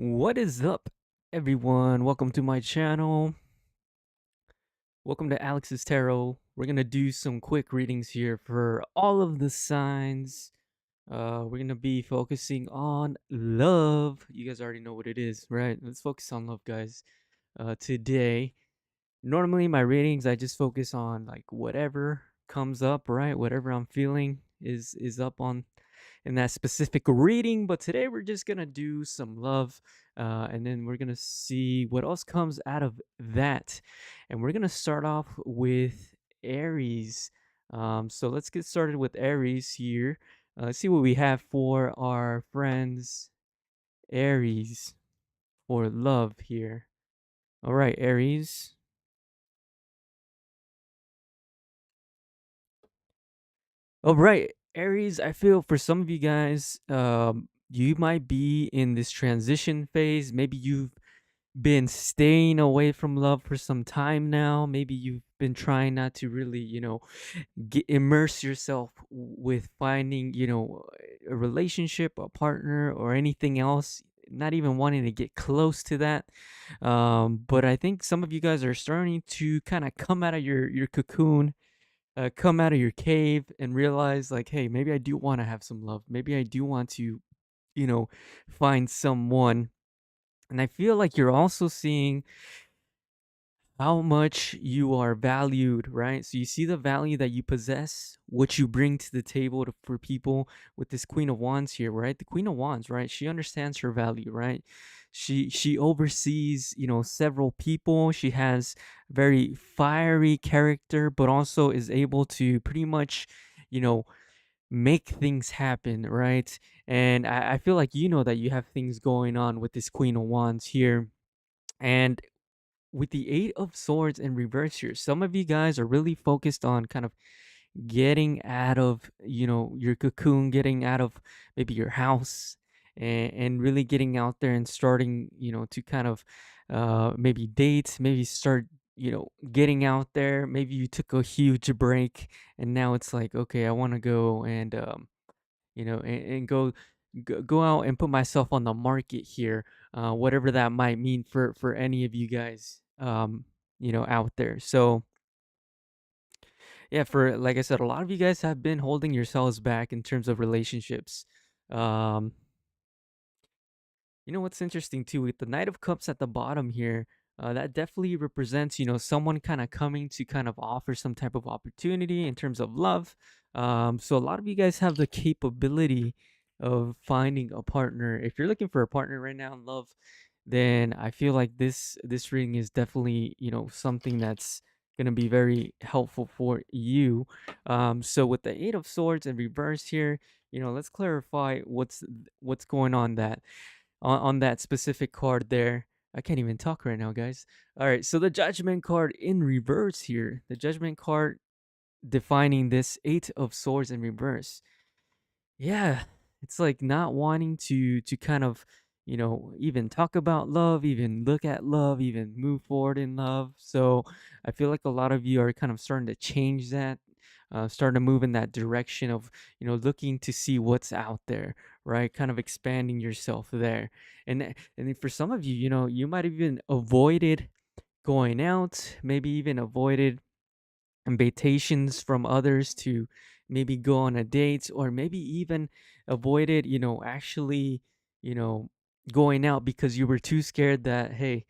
What is up, everyone? Welcome to my channel. Welcome to Alex's Tarot. We're gonna do some quick readings here for all of the signs. We're gonna be focusing on love. You guys already know what it is, right? Let's focus on love, guys. Today, normally my readings, I just focus on like whatever comes up, right? Whatever I'm feeling is up on in that specific reading. But today we're just gonna do some love, and then we're gonna see what else comes out of that. And we're gonna start off with Aries. So let's get started with Aries here. Let's see what we have for our friends Aries for love here. All right, Aries. All right, Aries, I feel for some of you guys, you might be in this transition phase. Maybe you've been staying away from love for some time now. Maybe you've been trying not to really, immerse yourself with finding, a relationship, a partner, or anything else. Not even wanting to get close to that. But I think some of you guys are starting to kind of come out of your cocoon, come out of your cave and realize like, hey, maybe I do want to have some love. Maybe I do want to, you know, find someone. And I feel like you're also seeing how much you are valued, right? So you see the value that you possess, what you bring to the table for people with this Queen of Wands here, right? The Queen of Wands, right? She understands her value, right? She oversees, several people. She has very fiery character, but also is able to pretty much, you know, make things happen, right? And I feel like you know that you have things going on with this Queen of Wands here. And with the Eight of Swords in reverse here, some of you guys are really focused on kind of getting out of, your cocoon, getting out of maybe your house, and really getting out there and starting, to kind of maybe date, maybe start, getting out there. Maybe you took a huge break and now it's like, okay, I want to go and, and go out and put myself on the market here, whatever that might mean for any of you guys, out there. So yeah, for like I said, a lot of you guys have been holding yourselves back in terms of relationships. um you know what's interesting too, with the Knight of Cups at the bottom here, that definitely represents, someone kind of coming to kind of offer some type of opportunity in terms of love. So a lot of you guys have the capability of finding a partner. If you're looking for a partner right now in love, then I feel like this reading is definitely, something that's gonna be very helpful for you. So with the Eight of Swords in reverse here, let's clarify what's going on on that specific card there. I can't even talk right now, guys. All right, so the Judgment card in reverse here. The Judgment card defining this Eight of Swords in reverse. Yeah, it's like not wanting to kind of, even talk about love, even look at love, even move forward in love. So I feel like a lot of you are kind of starting to change that, starting to move in that direction of, looking to see what's out there, right? Kind of expanding yourself there. And then for some of you, you might have even avoided going out, maybe even avoided invitations from others to maybe go on a date, or maybe even avoided, actually, you know, going out because you were too scared that, hey,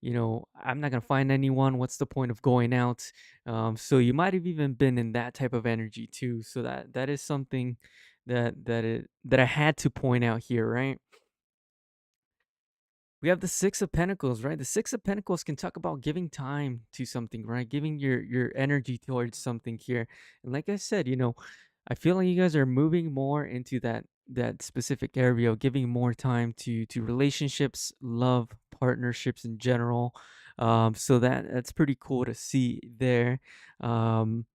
I'm not gonna find anyone. What's the point of going out? So you might have even been in that type of energy too. So that is something that I had to point out here, right? We have the Six of Pentacles, right? The Six of Pentacles can talk about giving time to something, right? Giving your energy towards something here. And like I said, I feel like you guys are moving more into that specific area of giving more time to relationships, love, partnerships in general. So that's pretty cool to see there. Um,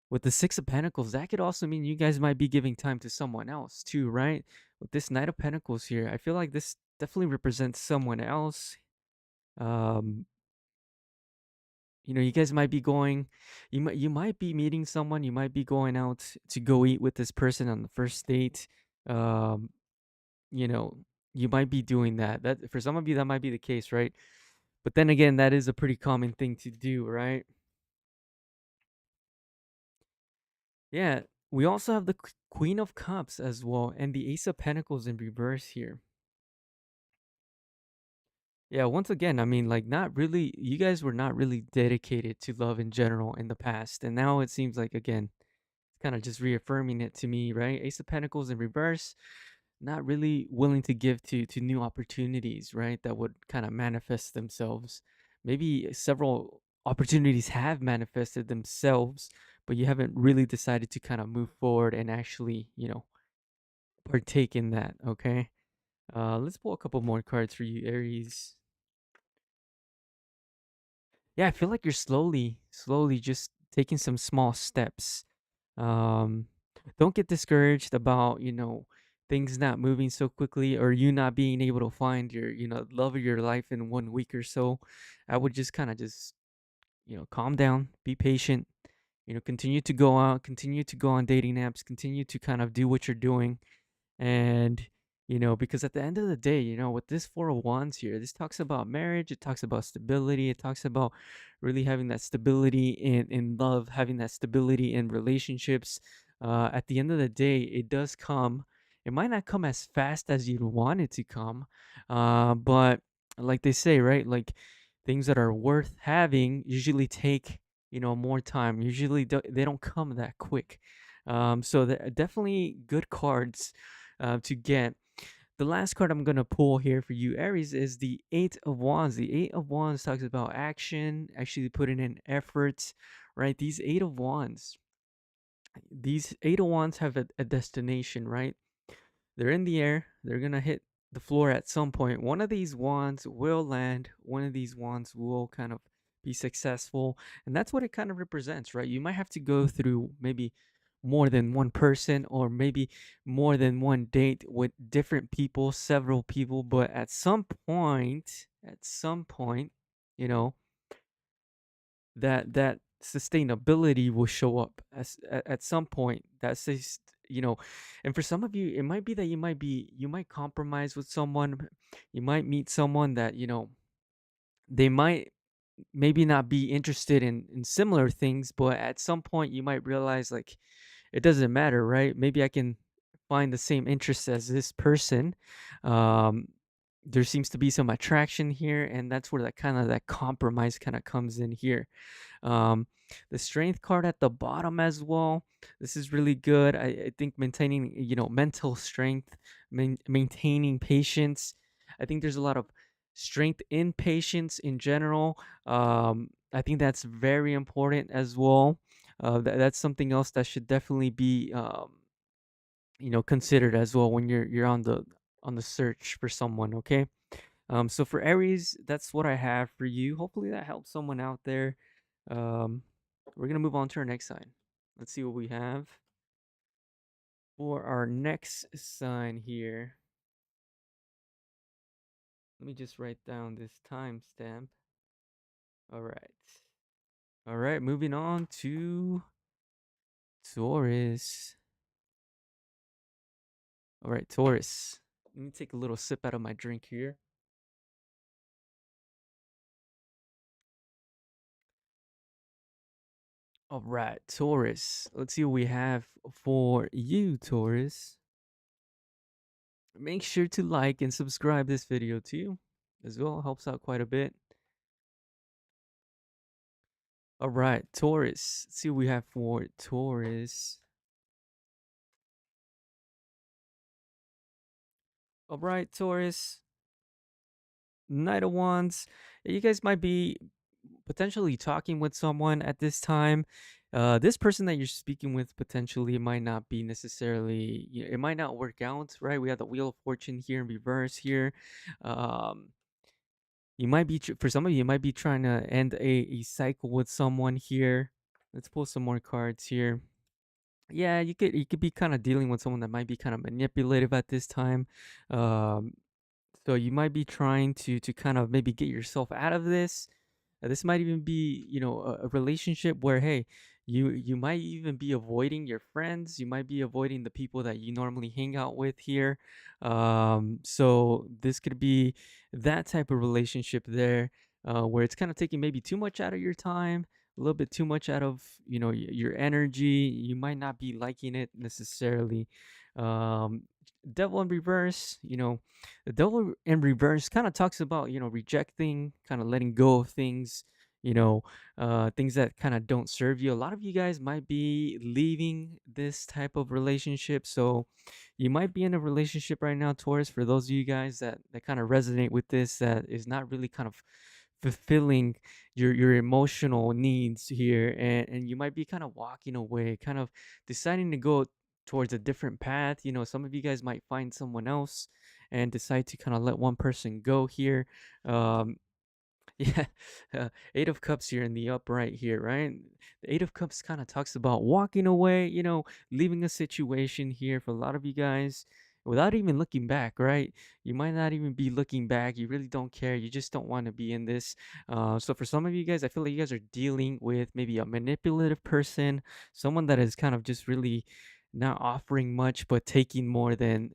with the Six of Pentacles, that could also mean you guys might be giving time to someone else too, right? With this Knight of Pentacles here, I feel like this definitely represents someone else. Um, you guys might be going, you might be meeting someone, you might be going out to go eat with this person on the first date. Um, you know, you might be doing that. That for some of you that might be the case, right? But then again, that is a pretty common thing to do, right? Yeah. We also have the Queen of Cups as well, and the Ace of Pentacles in reverse here. Yeah, once again, I mean, like, not really, you guys were not really dedicated to love in general in the past. And now it seems like, again, it's kind of just reaffirming it to me, right? Ace of Pentacles in reverse, not really willing to give to new opportunities, right? That would kind of manifest themselves. Maybe several opportunities have manifested themselves, but you haven't really decided to kind of move forward and actually, partake in that, okay? Let's pull a couple more cards for you, Aries. Yeah, I feel like you're slowly just taking some small steps. Um, don't get discouraged about, things not moving so quickly or you not being able to find your, love of your life in 1 week or so. I would just kind of just, calm down, be patient, continue to go out, continue to go on dating apps, continue to kind of do what you're doing. And, because at the end of the day, with this Four of Wands here, this talks about marriage, it talks about stability, it talks about really having that stability in love, having that stability in relationships. At the end of the day, it does come. It might not come as fast as you'd want it to come, but like they say, right? Like things that are worth having usually take, more time. Usually they don't come that quick. So definitely good cards to get. The last card I'm gonna pull here for you, Aries, is the Eight of Wands. The Eight of Wands talks about action, actually putting in effort, right? These Eight of Wands have a destination, right? They're in the air. They're gonna hit the floor at some point. One of these wands will land. One of these wands will kind of be successful, and that's what it kind of represents, right? You might have to go through maybe more than one person or maybe more than one date with different people, several people, but at some point, you know, that sustainability will show up at some point. That says, and for some of you it might be that you might compromise with someone. You might meet someone that they might maybe not be interested in similar things, but at some point you might realize, like, it doesn't matter, right? Maybe I can find the same interests as this person. um there seems to be some attraction here, and that's where that compromise kind of comes in here. um, the strength card at the bottom as well. This is really good. I think maintaining, mental strength, maintaining patience. I think there's a lot of strength in patience in general. I think that's very important as well. That's something else that should definitely be, considered as well when you're on the search for someone. Okay. So for Aries, that's what I have for you. Hopefully that helps someone out there. Um, we're gonna move on to our next sign. Let's see what we have for our next sign here. Let me just write down this timestamp. All right. All right, moving on to Taurus. All right, Taurus. Let me take a little sip out of my drink here. All right, Taurus. Let's see what we have for you, Taurus. Make sure to like and subscribe this video too as well. Helps out quite a bit. All right, Taurus. Let's see what we have for Taurus. All right, Taurus. Knight of Wands. You guys might be potentially talking with someone at this time. This person that you're speaking with potentially might not be necessarily, it might not work out, right? We have the Wheel of Fortune here in reverse here. Um, you might be, for some of you, you might be trying to end a cycle with someone here. Let's pull some more cards here. Yeah, you could be kind of dealing with someone that might be kind of manipulative at this time. Um, so you might be trying to kind of maybe get yourself out of this. This might even be, a relationship where, hey, You might even be avoiding your friends. You might be avoiding the people that you normally hang out with here. So this could be that type of relationship there, where it's kind of taking maybe too much out of your time, a little bit too much out of your energy. You might not be liking it necessarily. um Devil in reverse, the devil in reverse kind of talks about rejecting, kind of letting go of things, you know things that kind of don't serve you. A lot of you guys might be leaving this type of relationship, so you might be in a relationship right now, Taurus. For those of you guys that kind of resonate with this, that is not really kind of fulfilling your emotional needs here, and you might be kind of walking away, kind of deciding to go towards a different path. Some of you guys might find someone else and decide to kind of let one person go here. um yeah, Eight of Cups here in the upright here, right? The Eight of Cups kind of talks about walking away, leaving a situation here for a lot of you guys without even looking back, right? You might not even be looking back. You really don't care. You just don't want to be in this. So for some of you guys, I feel like you guys are dealing with maybe a manipulative person, someone that is kind of just really not offering much but taking more than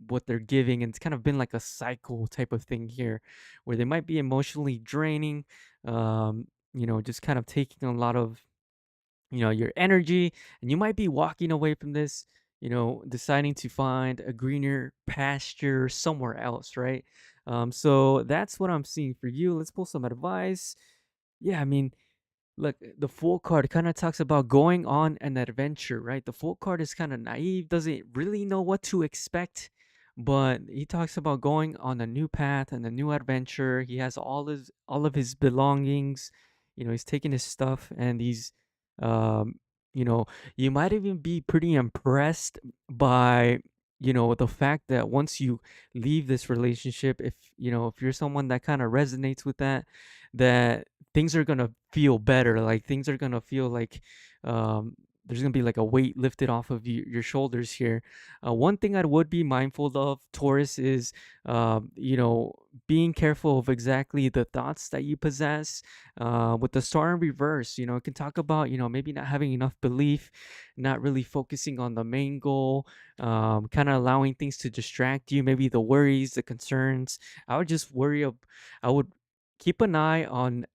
what they're giving, and it's kind of been like a cycle type of thing here where they might be emotionally draining, just kind of taking a lot of, your energy, and you might be walking away from this, deciding to find a greener pasture somewhere else, right? So that's what I'm seeing for you. Let's pull some advice. Yeah, I mean, look, the Fool card kind of talks about going on an adventure, right? The Fool card is kind of naive, doesn't really know what to expect, but he talks about going on a new path and a new adventure. He has all of his belongings. He's taking his stuff, and he's um you know, you might even be pretty impressed by the fact that once you leave this relationship, if you're someone that kind of resonates with that things are gonna feel better. Like things are gonna feel like um, there's gonna be like a weight lifted off of your shoulders here. One thing I would be mindful of, Taurus, is being careful of exactly the thoughts that you possess. With the star in reverse, it can talk about maybe not having enough belief, not really focusing on the main goal, kind of allowing things to distract you. Maybe the worries, the concerns. I would just worry. I would keep an eye on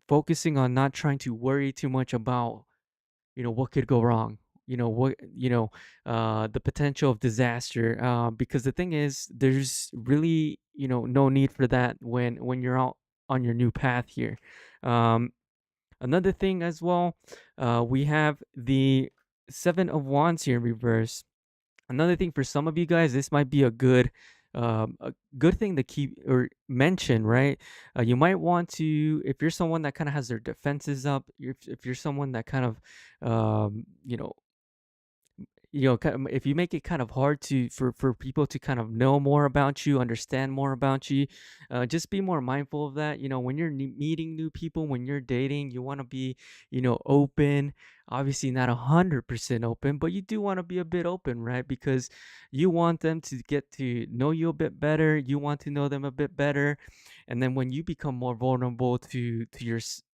focusing on not trying to worry too much about what could go wrong, the potential of disaster, because the thing is there's really no need for that when you're out on your new path here. um Another thing as well, we have the Seven of Wands here in reverse. Another thing for some of you guys, this might be a good thing to keep or mention, right? You might want to, if you're someone that kind of has their defenses up, if you're someone that kind of um, you know if you make it kind of hard for people to kind of know more about you, understand more about you, just be more mindful of that. When you're meeting new people, when you're dating, you want to be open. Obviously not 100% open, but you do want to be a bit open, right? Because you want them to get to know you a bit better, you want to know them a bit better, and then when you become more vulnerable to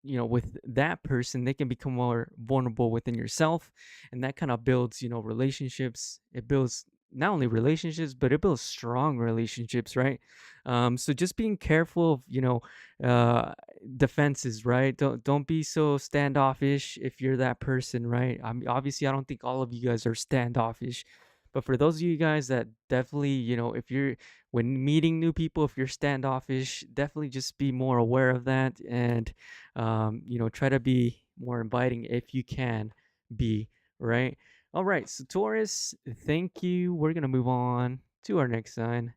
with that person, they can become more vulnerable within yourself, and that kind of builds relationships. It builds not only relationships, but it builds strong relationships, right? So just being careful of uh defenses, right? Don't be so standoffish if you're that person, right? I mean, obviously I don't think all of you guys are standoffish, but for those of you guys that definitely, if you're when meeting new people, if you're standoffish, definitely just be more aware of that, and try to be more inviting if you can be, right? All right, so Taurus, thank you. We're gonna move on to our next sign.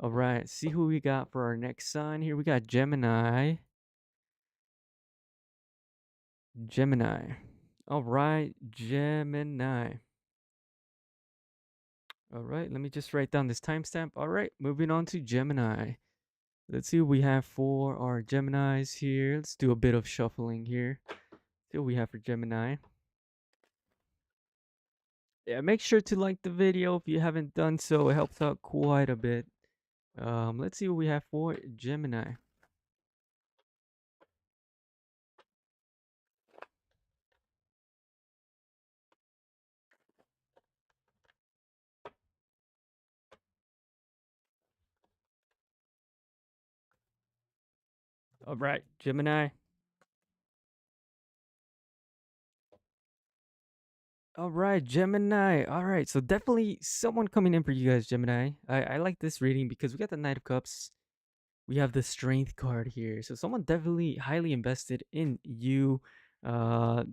All right, see who we got for our next sign here. We got Gemini. Gemini. All right, Gemini. All right, let me just write down this timestamp. All right, moving on to Gemini. Let's see what we have for our Geminis here. Let's do a bit of shuffling here. See what we have for Gemini. Yeah, make sure to like the video if you haven't done so. It helps out quite a bit. Let's see what we have for Gemini. All right, Gemini. All right, Gemini. All right, so definitely someone coming in for you guys, Gemini. I like this reading because we got the Knight of Cups. We have the Strength card here, so someone definitely highly invested in you. Uh,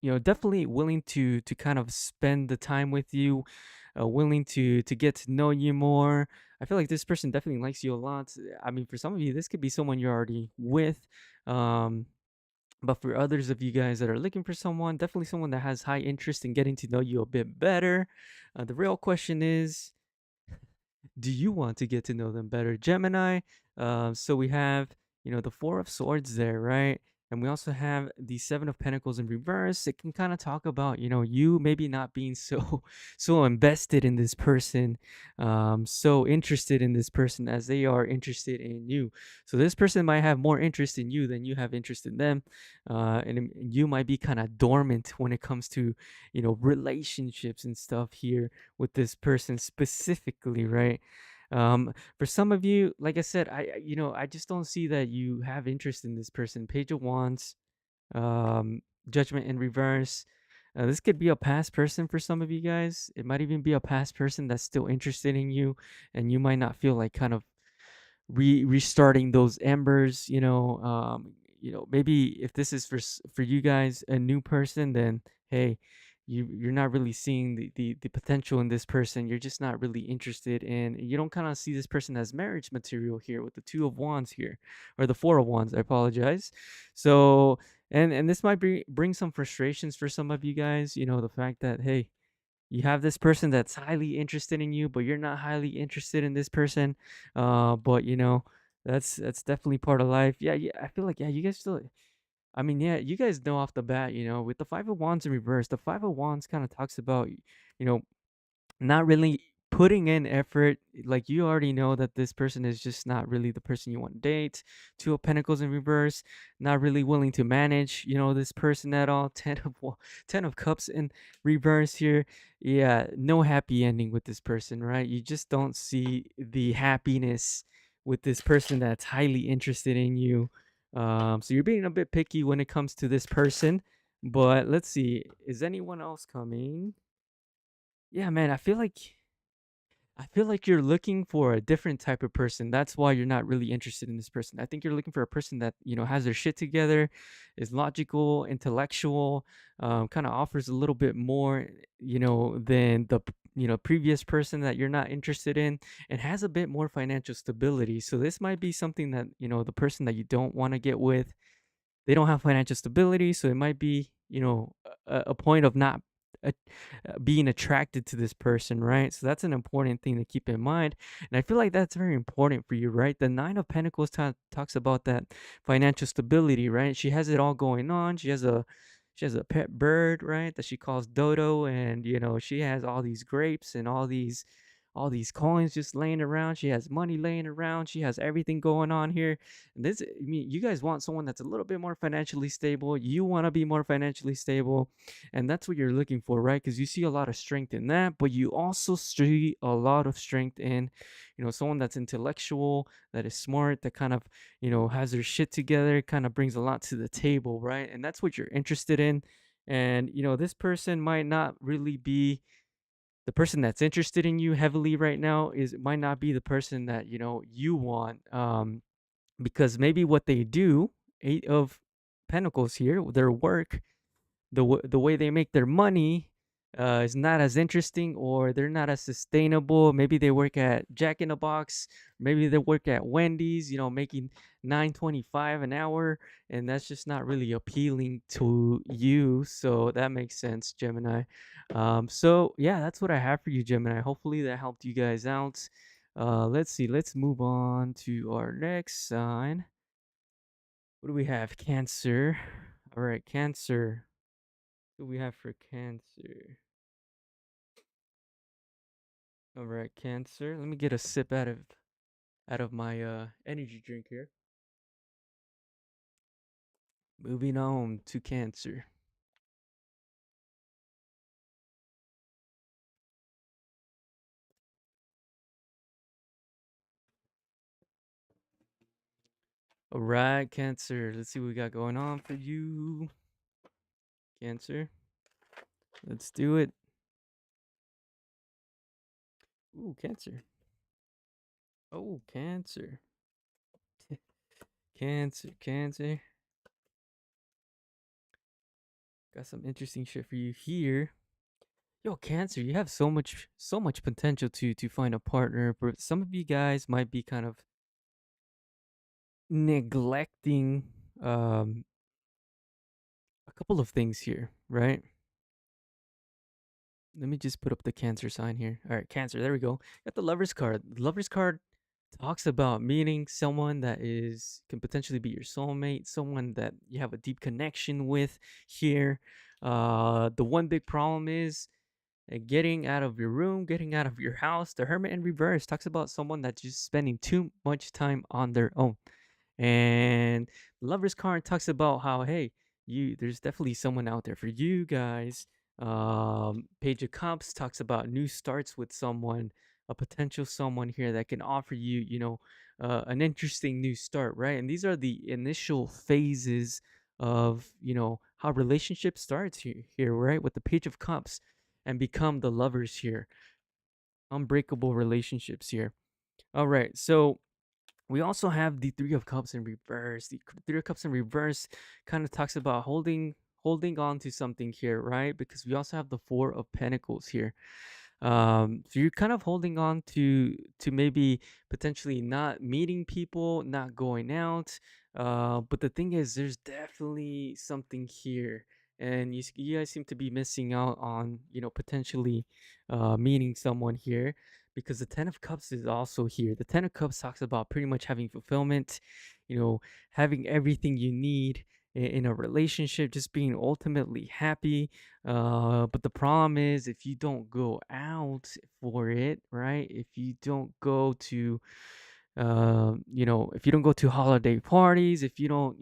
definitely willing to kind of spend the time with you, willing to get to know you more. I feel like this person definitely likes you a lot. I mean, for some of you, this could be someone you're already with. Um, but for others of you guys that are looking for someone, definitely someone that has high interest in getting to know you a bit better. The real question is, do you want to get to know them better, Gemini? So we have, the Four of Swords there, right? And we also have the Seven of Pentacles in reverse. It can kind of talk about, you maybe not being so so invested in this person, so interested in this person as they are interested in you. So this person might have more interest in you than you have interest in them, and you might be kind of dormant when it comes to, relationships and stuff here with this person specifically, right? For some of you, like I said, I just don't see that you have interest in this person. Page of Wands, um, Judgment in reverse. This could be a past person for some of you guys. It might even be a past person that's still interested in you, and you might not feel like kind of restarting those embers. Maybe if this is for you guys a new person, then hey, you're not really seeing the potential in this person. You're just not really interested in. You don't kind of see this person as marriage material here with the Two of Wands here, or the Four of Wands. I apologize. So and this might bring some frustrations for some of you guys. The fact that hey, you have this person that's highly interested in you, but you're not highly interested in this person. But that's definitely part of life. Yeah, yeah. I feel like yeah, you guys still. I mean, yeah, you guys know off the bat, with the Five of Wands in reverse, the Five of Wands kind of talks about, know, not really putting in effort. Like you already know that this person is just not really the person you want to date. Two of Pentacles in reverse, not really willing to manage, this person at all. Ten of Cups in reverse here. Yeah, no happy ending with this person, right? You just don't see the happiness with this person that's highly interested in you. So you're being a bit picky when it comes to this person. But let's see, is anyone else coming? Yeah, man, I feel like you're looking for a different type of person. That's why you're not really interested in this person. I think you're looking for a person that, has their shit together, is logical, intellectual, kind of offers a little bit more, than the, previous person that you're not interested in, and has a bit more financial stability. So this might be something that, the person that you don't want to get with, they don't have financial stability, so it might be, a point of not uh, being attracted to this person, right? So that's an important thing to keep in mind, and I feel like that's very important for you, right? The Nine of Pentacles talks about that financial stability, right? She has it all going on. She has a pet bird, right, that she calls Dodo, and she has all these grapes and all these coins just laying around. She has money laying around. She has everything going on here. And I mean, you guys want someone that's a little bit more financially stable. You want to be more financially stable. And that's what you're looking for, right? Because you see a lot of strength in that, but you also see a lot of strength in, someone that's intellectual, that is smart, that kind of, has their shit together, kind of brings a lot to the table, right? And that's what you're interested in. And, this person might not really be the person that's interested in you heavily right now, is might not be the person that you want, because maybe what they do, Eight of Pentacles here, their work, the way they make their money, is not as interesting, or they're not as sustainable. Maybe they work at Jack in the Box, maybe they work at Wendy's, making 9.25 an hour, and that's just not really appealing to you. So that makes sense, Gemini. So yeah, that's what I have for you, Gemini. Hopefully that helped you guys out. Let's see. Let's move on to our next sign. What do we have? Cancer. All right, Cancer. What do we have for Cancer? All right, Cancer. Let me get a sip out of my energy drink here. Moving on to Cancer. All right, Cancer. Let's see what we got going on for you. Cancer. Let's do it. Ooh, Cancer. Oh, Cancer. Cancer, Cancer. Got some interesting shit for you here. Yo, Cancer, you have so much potential to find a partner, but some of you guys might be kind of neglecting um a couple of things here, right? Let me just put up the Cancer sign here. All right, Cancer, there we go. Got the Lover's card. The Lover's card talks about meeting someone that is can potentially be your soulmate, someone that you have a deep connection with here. The one big problem is getting out of your room, getting out of your house. The Hermit in reverse talks about someone that's just spending too much time on their own. And Lover's card talks about how, hey, there's definitely someone out there for you guys. Page of Cups talks about new starts with someone, a potential someone here that can offer you, an interesting new start, right? And these are the initial phases of, how relationship starts here, right? With the Page of Cups and become the lovers here, unbreakable relationships here. All right, so we also have the Three of Cups in reverse. The Three of Cups in reverse kind of talks about holding on to something here, right? Because we also have the Four of Pentacles here. So you're kind of holding on to maybe potentially not meeting people, not going out. But the thing is, there's definitely something here, and you guys seem to be missing out on potentially meeting someone here, because the Ten of Cups is also here. The Ten of Cups talks about pretty much having fulfillment, having everything you need in a relationship, just being ultimately happy. But the problem is, if you don't go out for it, right? If you don't go to if you don't go to holiday parties, if you don't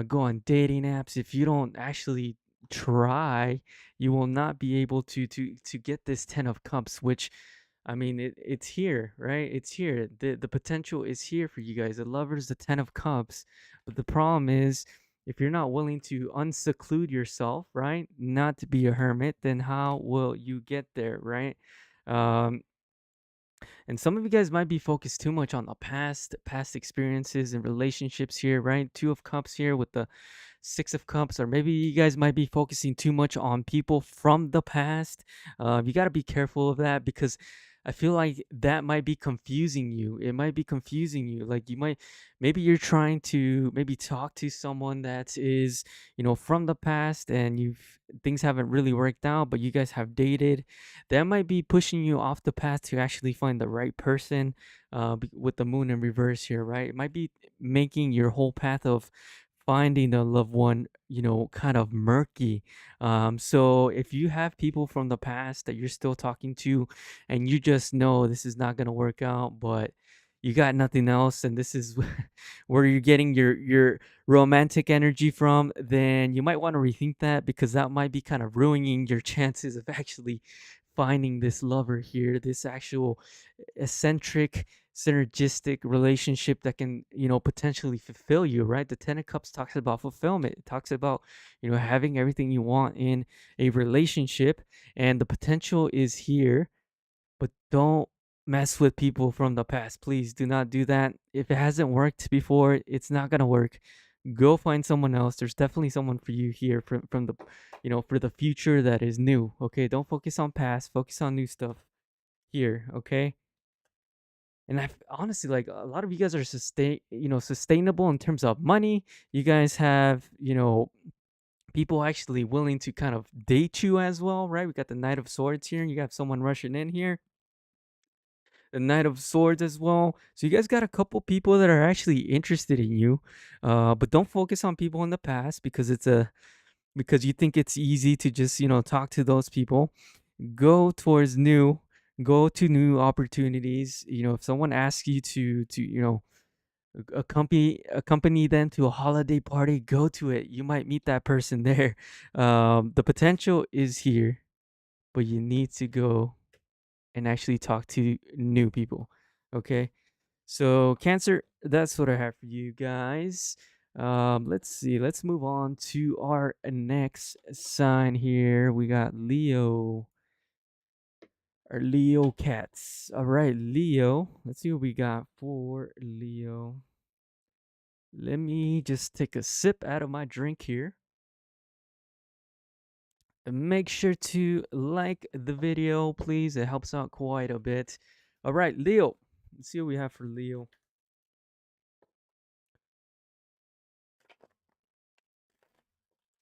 go on dating apps, if you don't actually try, you will not be able to get this 10 of cups, which, I mean, it's here, right? It's here. The potential is here for you guys. The Lovers, the 10 of cups. But the problem is, if you're not willing to unseclude yourself, right, not to be a hermit, then how will you get there, right? um and some of you guys might be focused too much on the past experiences and relationships here, right? 2 of cups here with the 6 of cups, or maybe you guys might be focusing too much on people from the past. You got to be careful of that, because I feel like that might be confusing you. It might be confusing you. Like, maybe you're trying to maybe talk to someone that is, from the past, and things haven't really worked out, but you guys have dated. That might be pushing you off the path to actually find the right person. With the moon in reverse here, right? It might be making your whole path of finding a loved one, kind of murky. So if you have people from the past that you're still talking to, and you just know this is not gonna work out, but you got nothing else, and this is where you're getting your romantic energy from, then you might want to rethink that, because that might be kind of ruining your chances of actually finding this lover here, this actual eccentric, synergistic relationship that can, potentially fulfill you, right? The 10 of cups talks about fulfillment. It talks about, having everything you want in a relationship, and the potential is here. But don't mess with people from the past. Please do not do that. If it hasn't worked before, it's not gonna work. Go find someone else. There's definitely someone for you here from the, for the future that is new. Okay, don't focus on past. Focus on new stuff here. Okay. And I honestly, like, a lot of you guys are sustainable in terms of money. You guys have, people actually willing to kind of date you as well, right? We got the Knight of Swords here, and you got someone rushing in here, the Knight of Swords as well. So you guys got a couple people that are actually interested in you. But don't focus on people in the past, because because you think it's easy to just, talk to those people. Go towards new, go to new opportunities. If someone asks you to, accompany them to a holiday party, go to it. You might meet that person there. The potential is here, but you need to go and actually talk to new people. Okay. So Cancer, that's what I have for you guys. Let's see. Let's move on to our next sign here. We got Leo. Our Leo cats. All right, Leo. Let's see what we got for Leo. Let me just take a sip out of my drink here. And make sure to like the video, please. It helps out quite a bit. All right, Leo. Let's see what we have for Leo.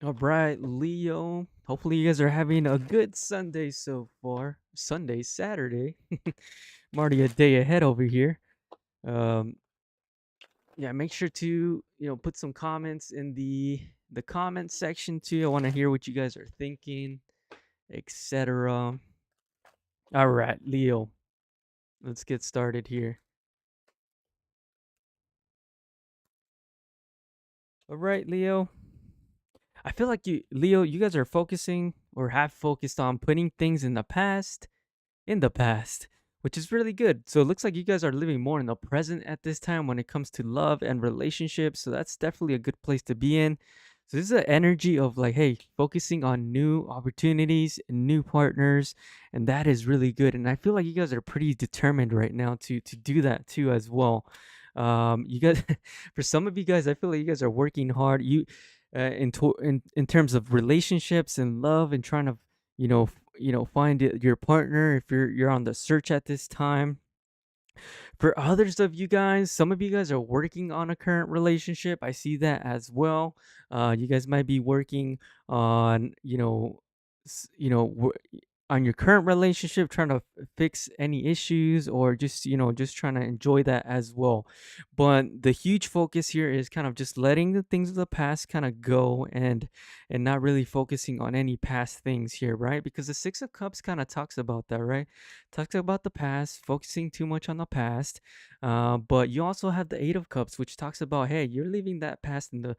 All right, Leo. Hopefully, you guys are having a good Sunday so far. Sunday, Saturday. I'm already a day ahead over here. Um, yeah, make sure to put some comments in the comment section too. I want to hear what you guys are thinking, etc. All right, Leo. Let's get started here. All right, Leo. I feel like Leo, you guys are focusing or have focused on putting things in the past, which is really good. So it looks like you guys are living more in the present at this time when it comes to love and relationships. So that's definitely a good place to be in. So this is an energy of like, hey, focusing on new opportunities, new partners, and that is really good. And I feel like you guys are pretty determined right now to do that too as well. You guys, for some of you guys, I feel like you guys are working hard. In terms of relationships and love and trying to find your partner if you're on the search at this time. For others of you guys, some of you guys are working on a current relationship. I see that as well. You guys might be working on on your current relationship, trying to fix any issues, or just trying to enjoy that as well. But the huge focus here is kind of just letting the things of the past kind of go, and not really focusing on any past things here, right? Because the Six of Cups kind of talks about that, right? Talks about the past, focusing too much on the past. But you also have the Eight of Cups, which talks about, hey, you're leaving that past in the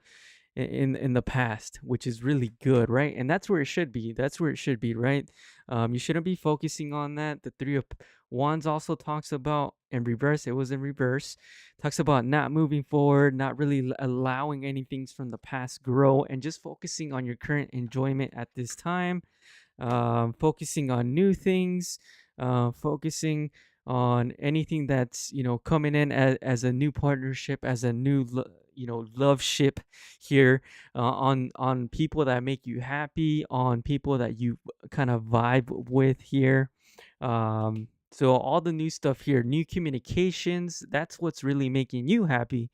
past, which is really good, right? And that's where it should be. That's where it should be, right? You shouldn't be focusing on that. The Three of Wands also talks about in reverse. It was in reverse. Talks about not moving forward, not really allowing anything from the past grow, and just focusing on your current enjoyment at this time. Focusing on new things, focusing on anything that's coming in as a new partnership, as a new love ship here, on people that make you happy, on people that you kind of vibe with here. So all the new stuff here, new communications, that's what's really making you happy.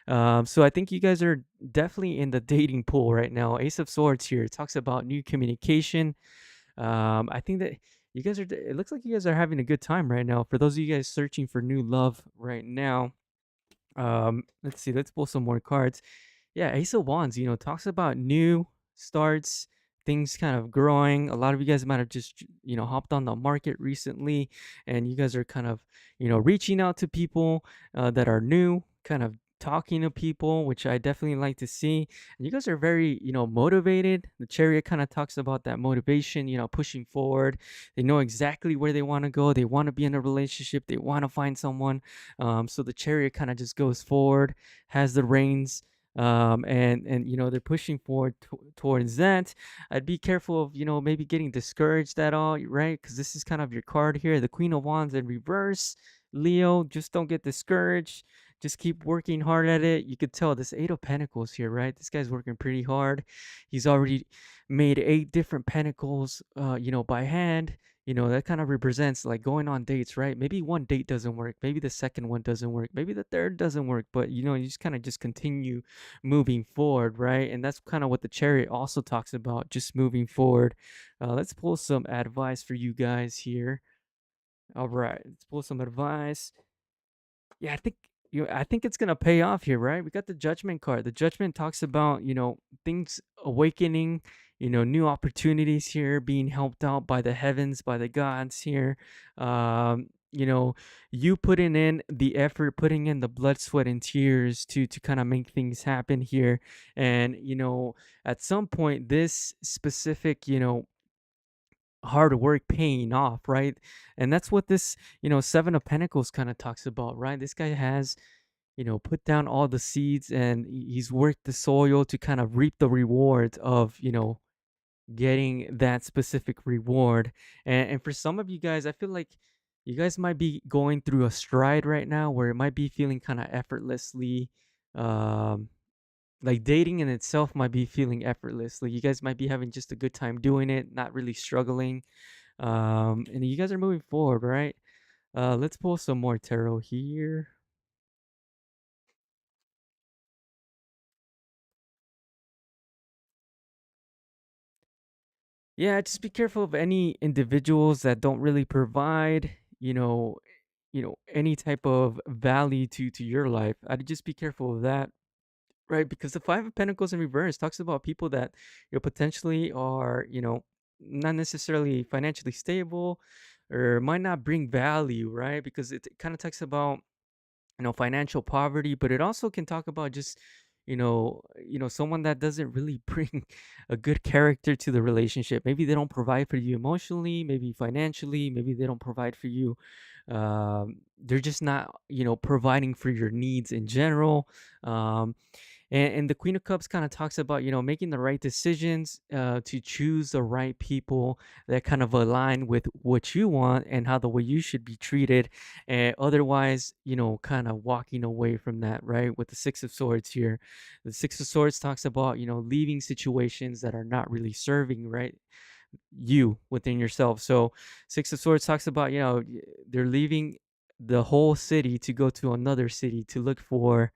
So I think you guys are definitely in the dating pool right now. Ace of Swords here talks about new communication. I think that you guys are. It looks like you guys are having a good time right now. For those of you guys searching for new love right now, let's see. Let's pull some more cards. Yeah, Ace of Wands. Talks about new starts, things kind of growing. A lot of you guys might have just hopped on the market recently, and you guys are kind of reaching out to people that are new, kind of talking to people, which I definitely like to see. And you guys are very motivated. The Chariot kind of talks about that motivation, pushing forward. They know exactly where they want to go. They want to be in a relationship. They want to find someone. So the Chariot kind of just goes forward, has the reins, and they're pushing forward towards that. I'd be careful of maybe getting discouraged at all, right? Because this is kind of your card here, the Queen of Wands in reverse. Leo, just don't get discouraged. Just keep working hard at it. You could tell this Eight of Pentacles here, right? This guy's working pretty hard. He's already made 8 different pentacles by hand. That kind of represents like going on dates, right? Maybe one date doesn't work, maybe the second one doesn't work, maybe the third doesn't work, but you just kind of just continue moving forward, right? And that's kind of what the Chariot also talks about, just moving forward. Let's pull some advice for you guys here. All right, let's pull some advice. Yeah, I think it's gonna pay off here, right? We got the Judgment card. The Judgment talks about things awakening, new opportunities here, being helped out by the heavens, by the gods here. You putting in the effort, putting in the blood, sweat, and tears to kind of make things happen here. And at some point, this specific hard work paying off, right? And that's what this, Seven of Pentacles kind of talks about, right? This guy has, put down all the seeds, and he's worked the soil to kind of reap the rewards of, getting that specific reward. And for some of you guys, I feel like you guys might be going through a stride right now where it might be feeling kind of effortlessly. Um, like dating in itself might be feeling effortlessly. You guys might be having just a good time doing it, not really struggling. And you guys are moving forward, right? Let's pull some more tarot here. Yeah, just be careful of any individuals that don't really provide, any type of value to your life. I'd just be careful of that, right? Because the Five of Pentacles in reverse talks about people that potentially are, not necessarily financially stable or might not bring value, right? Because it kind of talks about, financial poverty, but it also can talk about just, someone that doesn't really bring a good character to the relationship. Maybe they don't provide for you emotionally, maybe financially, maybe they don't provide for you. They're just not, providing for your needs in general. And the Queen of Cups kind of talks about, making the right decisions, to choose the right people that kind of align with what you want and how the way you should be treated. And otherwise, kind of walking away from that, right? With the Six of Swords here, the Six of Swords talks about, leaving situations that are not really serving, right? You within yourself. So Six of Swords talks about, they're leaving the whole city to go to another city to look for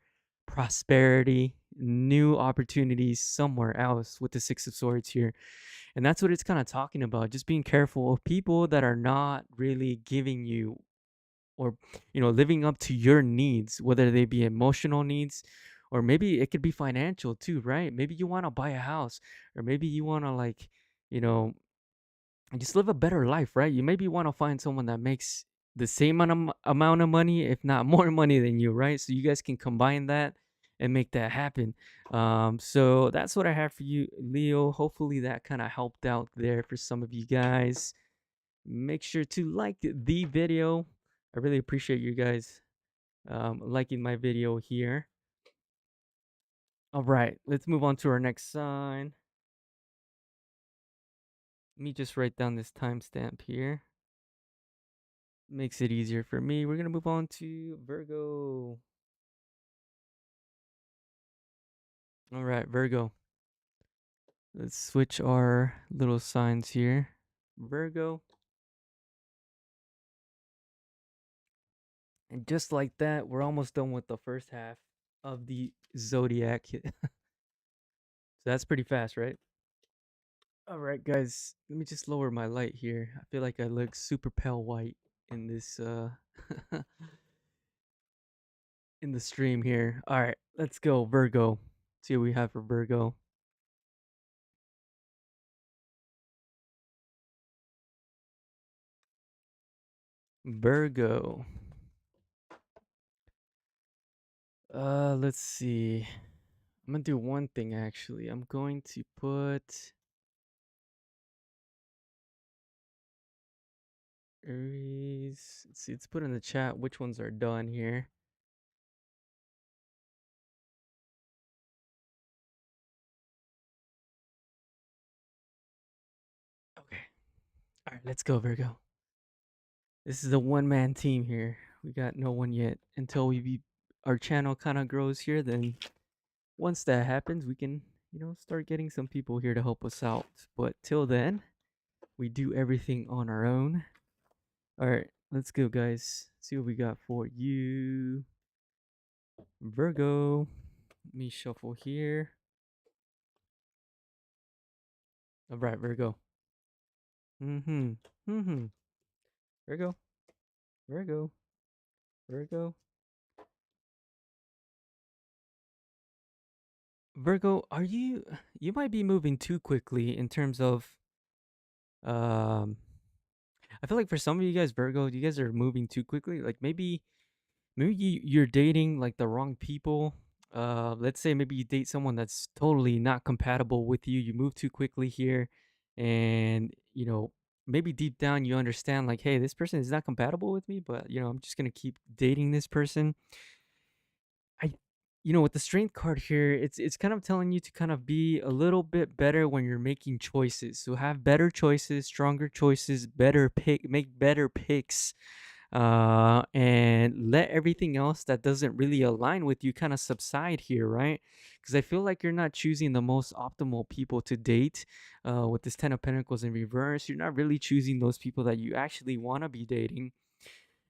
prosperity, new opportunities somewhere else with the Six of Swords here. And that's what it's kind of talking about. Just being careful of people that are not really giving you, or, living up to your needs, whether they be emotional needs, or maybe it could be financial too, right? Maybe you want to buy a house, or maybe you want to, like, you know, just live a better life, right? You maybe want to find someone that makes the same amount of money, if not more money than you, right? So you guys can combine that and make that happen. So that's what I have for you, Leo. Hopefully that kind of helped out there for some of you guys. Make sure to like the video. I really appreciate you guys liking my video here. All right, let's move on to our next sign. Let me just write down this timestamp here. Makes it easier for me. We're gonna move on to Virgo. All right, Virgo. Let's switch our little signs here. Virgo. And just like that, we're almost done with the first half of the zodiac. So that's pretty fast, right? All right, guys. Let me just lower my light here. I feel like I look super pale white in this in the stream here. All right, let's go Virgo. See what we have for Virgo. Virgo. Let's see. I'm gonna do one thing actually. I'm going to put Aries. Let's see. Let's put in the chat which ones are done here. Okay. All right. Let's go Virgo. This is a one-man team here. We got no one yet until our channel kind of grows here. Then once that happens, we can start getting some people here to help us out. But till then, we do everything on our own. All right, let's go, guys. See what we got for you, Virgo. Let me shuffle here. All right, Virgo. Mm-hmm. Mm-hmm. Virgo. Virgo. Virgo. Virgo, you might be moving too quickly in terms of um I feel like for some of you guys, Virgo, you guys are moving too quickly. Like maybe you're dating like the wrong people. Let's say maybe you date someone that's totally not compatible with you. You move too quickly here, and maybe deep down you understand like, hey, this person is not compatible with me, but I'm just gonna keep dating this person. I with the strength card here, it's kind of telling you to kind of be a little bit better when you're making choices. So have better choices, stronger choices, make better picks, and let everything else that doesn't really align with you kind of subside here, right? Because I feel like you're not choosing the most optimal people to date. With this Ten of Pentacles in reverse, you're not really choosing those people that you actually want to be dating.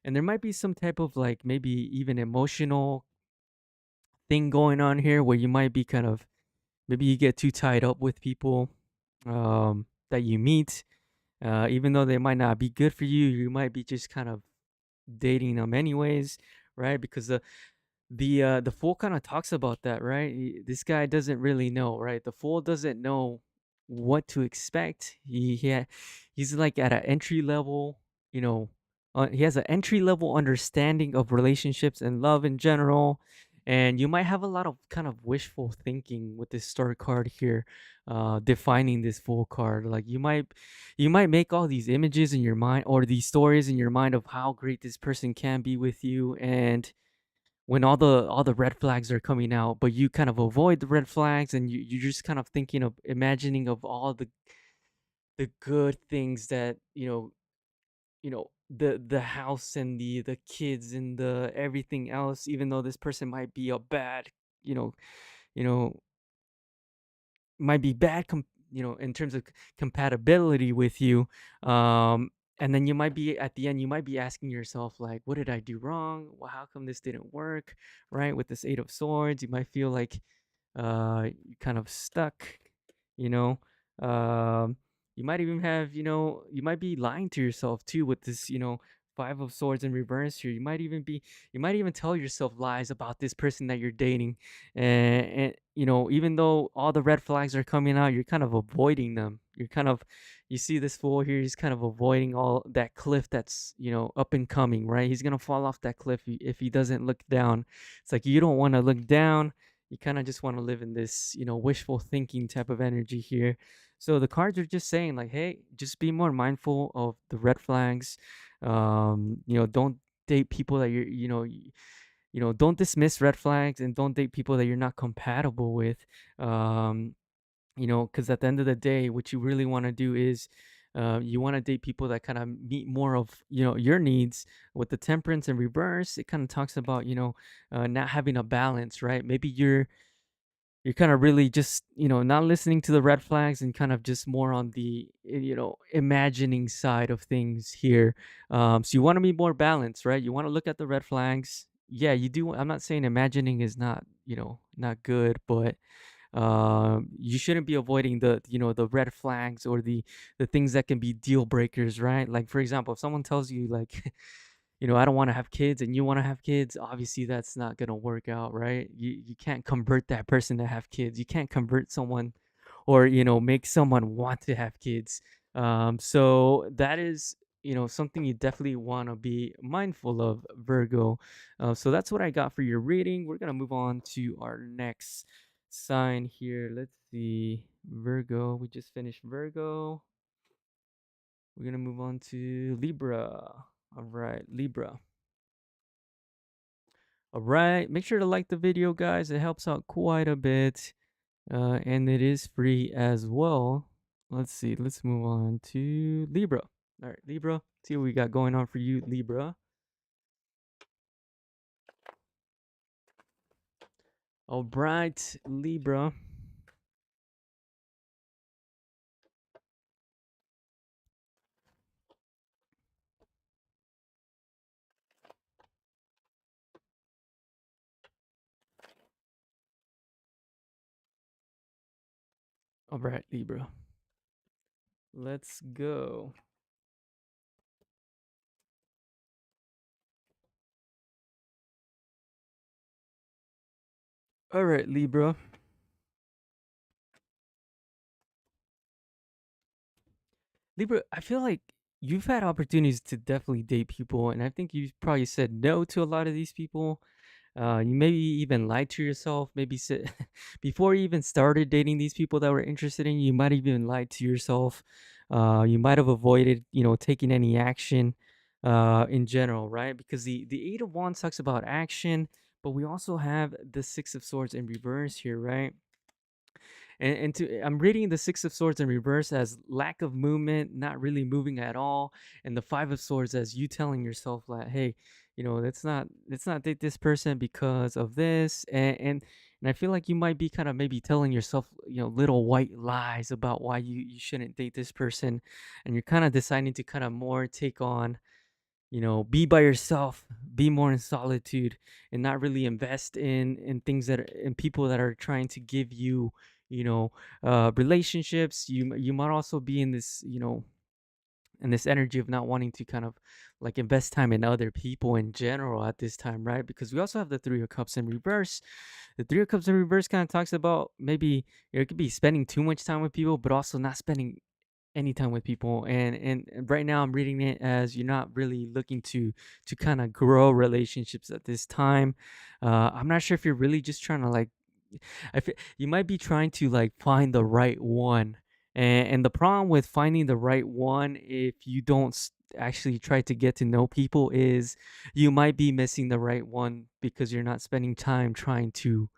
And there might be some type of like maybe even emotional thing going on here where you might be kind of maybe you get too tied up with people that you meet, even though they might not be good for you. You might be just kind of dating them anyways, right? Because the fool kind of talks about that, right? This guy doesn't really know, right? The fool doesn't know what to expect. He's like at an entry level, you know, he has an entry level understanding of relationships and love in general. And you might have a lot of kind of wishful thinking with this star card here, defining this fool card. Like you might make all these images in your mind or these stories in your mind of how great this person can be with you, and when all the red flags are coming out, but you kind of avoid the red flags, and you're just kind of thinking of imagining of all the good things that the house and the kids and the everything else, even though this person might be a bad you know you know might be bad in terms of compatibility with you. And then you might be at the end, you might be asking yourself like, what did I do wrong? Well, how come this didn't work? Right, with this Eight of Swords, you might feel like you're kind of stuck. you know um you might even have you might be lying to yourself too with this Five of Swords in reverse here. You might even tell yourself lies about this person that you're dating, and even though all the red flags are coming out, you're kind of avoiding them. You see this fool here, he's kind of avoiding all that cliff that's up and coming, right? He's gonna fall off that cliff if he doesn't look down. It's like you don't want to look down. You kind of just want to live in this wishful thinking type of energy here. So the cards are just saying like, hey, just be more mindful of the red flags. Don't date people that don't dismiss red flags, and don't date people that you're not compatible with. um because at the end of the day, what you really want to do is you want to date people that kind of meet more of your needs. With the Temperance in reverse, it kind of talks about not having a balance, right? Maybe you're kind of really just not listening to the red flags, and kind of just more on the imagining side of things here. So you want to be more balanced, right? You want to look at the red flags. Yeah, you do. I'm not saying imagining is not not good, but you shouldn't be avoiding the red flags or the things that can be deal breakers, right? Like, for example, if someone tells you like I don't want to have kids, and you want to have kids, obviously that's not going to work out, right? You can't convert that person to have kids. You can't convert someone, or make someone want to have kids. So that is something you definitely want to be mindful of, Virgo. So that's what I got for your reading. We're going to move on to our next sign here. Let's see. Virgo, we just finished Virgo. We're going to move on to Libra. All right, Libra. All right, make sure to like the video, guys. It helps out quite a bit, and it is free as well. Let's see. Let's move on to Libra. All right, Libra. See what we got going on for you, Libra. All right, Libra. All right, Libra. Let's go. All right, Libra. Libra, I feel like you've had opportunities to definitely date people, and I think you probably said no to a lot of these people. You maybe even lied to yourself. Maybe said before you even started dating these people that were interested in you, you might have even lied to yourself. You might have avoided, taking any action in general, right? Because the Eight of Wands talks about action, but we also have the Six of Swords in reverse here, right? I'm reading the Six of Swords in reverse as lack of movement, not really moving at all, and the Five of Swords as you telling yourself like, hey, let's not date this person because of this, and I feel like you might be kind of maybe telling yourself, little white lies about why you shouldn't date this person, and you're kind of deciding to kind of more take on, be by yourself, be more in solitude, and not really invest in things that in people that are trying to give you, relationships. You might also be in this, and this energy of not wanting to kind of like invest time in other people in general at this time, right? Because we also have the Three of Cups in reverse. The Three of Cups in reverse kind of talks about maybe it could be spending too much time with people, but also not spending anytime with people. And right now I'm reading it as you're not really looking to kind of grow relationships at this time. I'm not sure if you're really just trying to like, you might be trying to like find the right one. And the problem with finding the right one, if you don't actually try to get to know people, is you might be missing the right one because you're not spending time trying to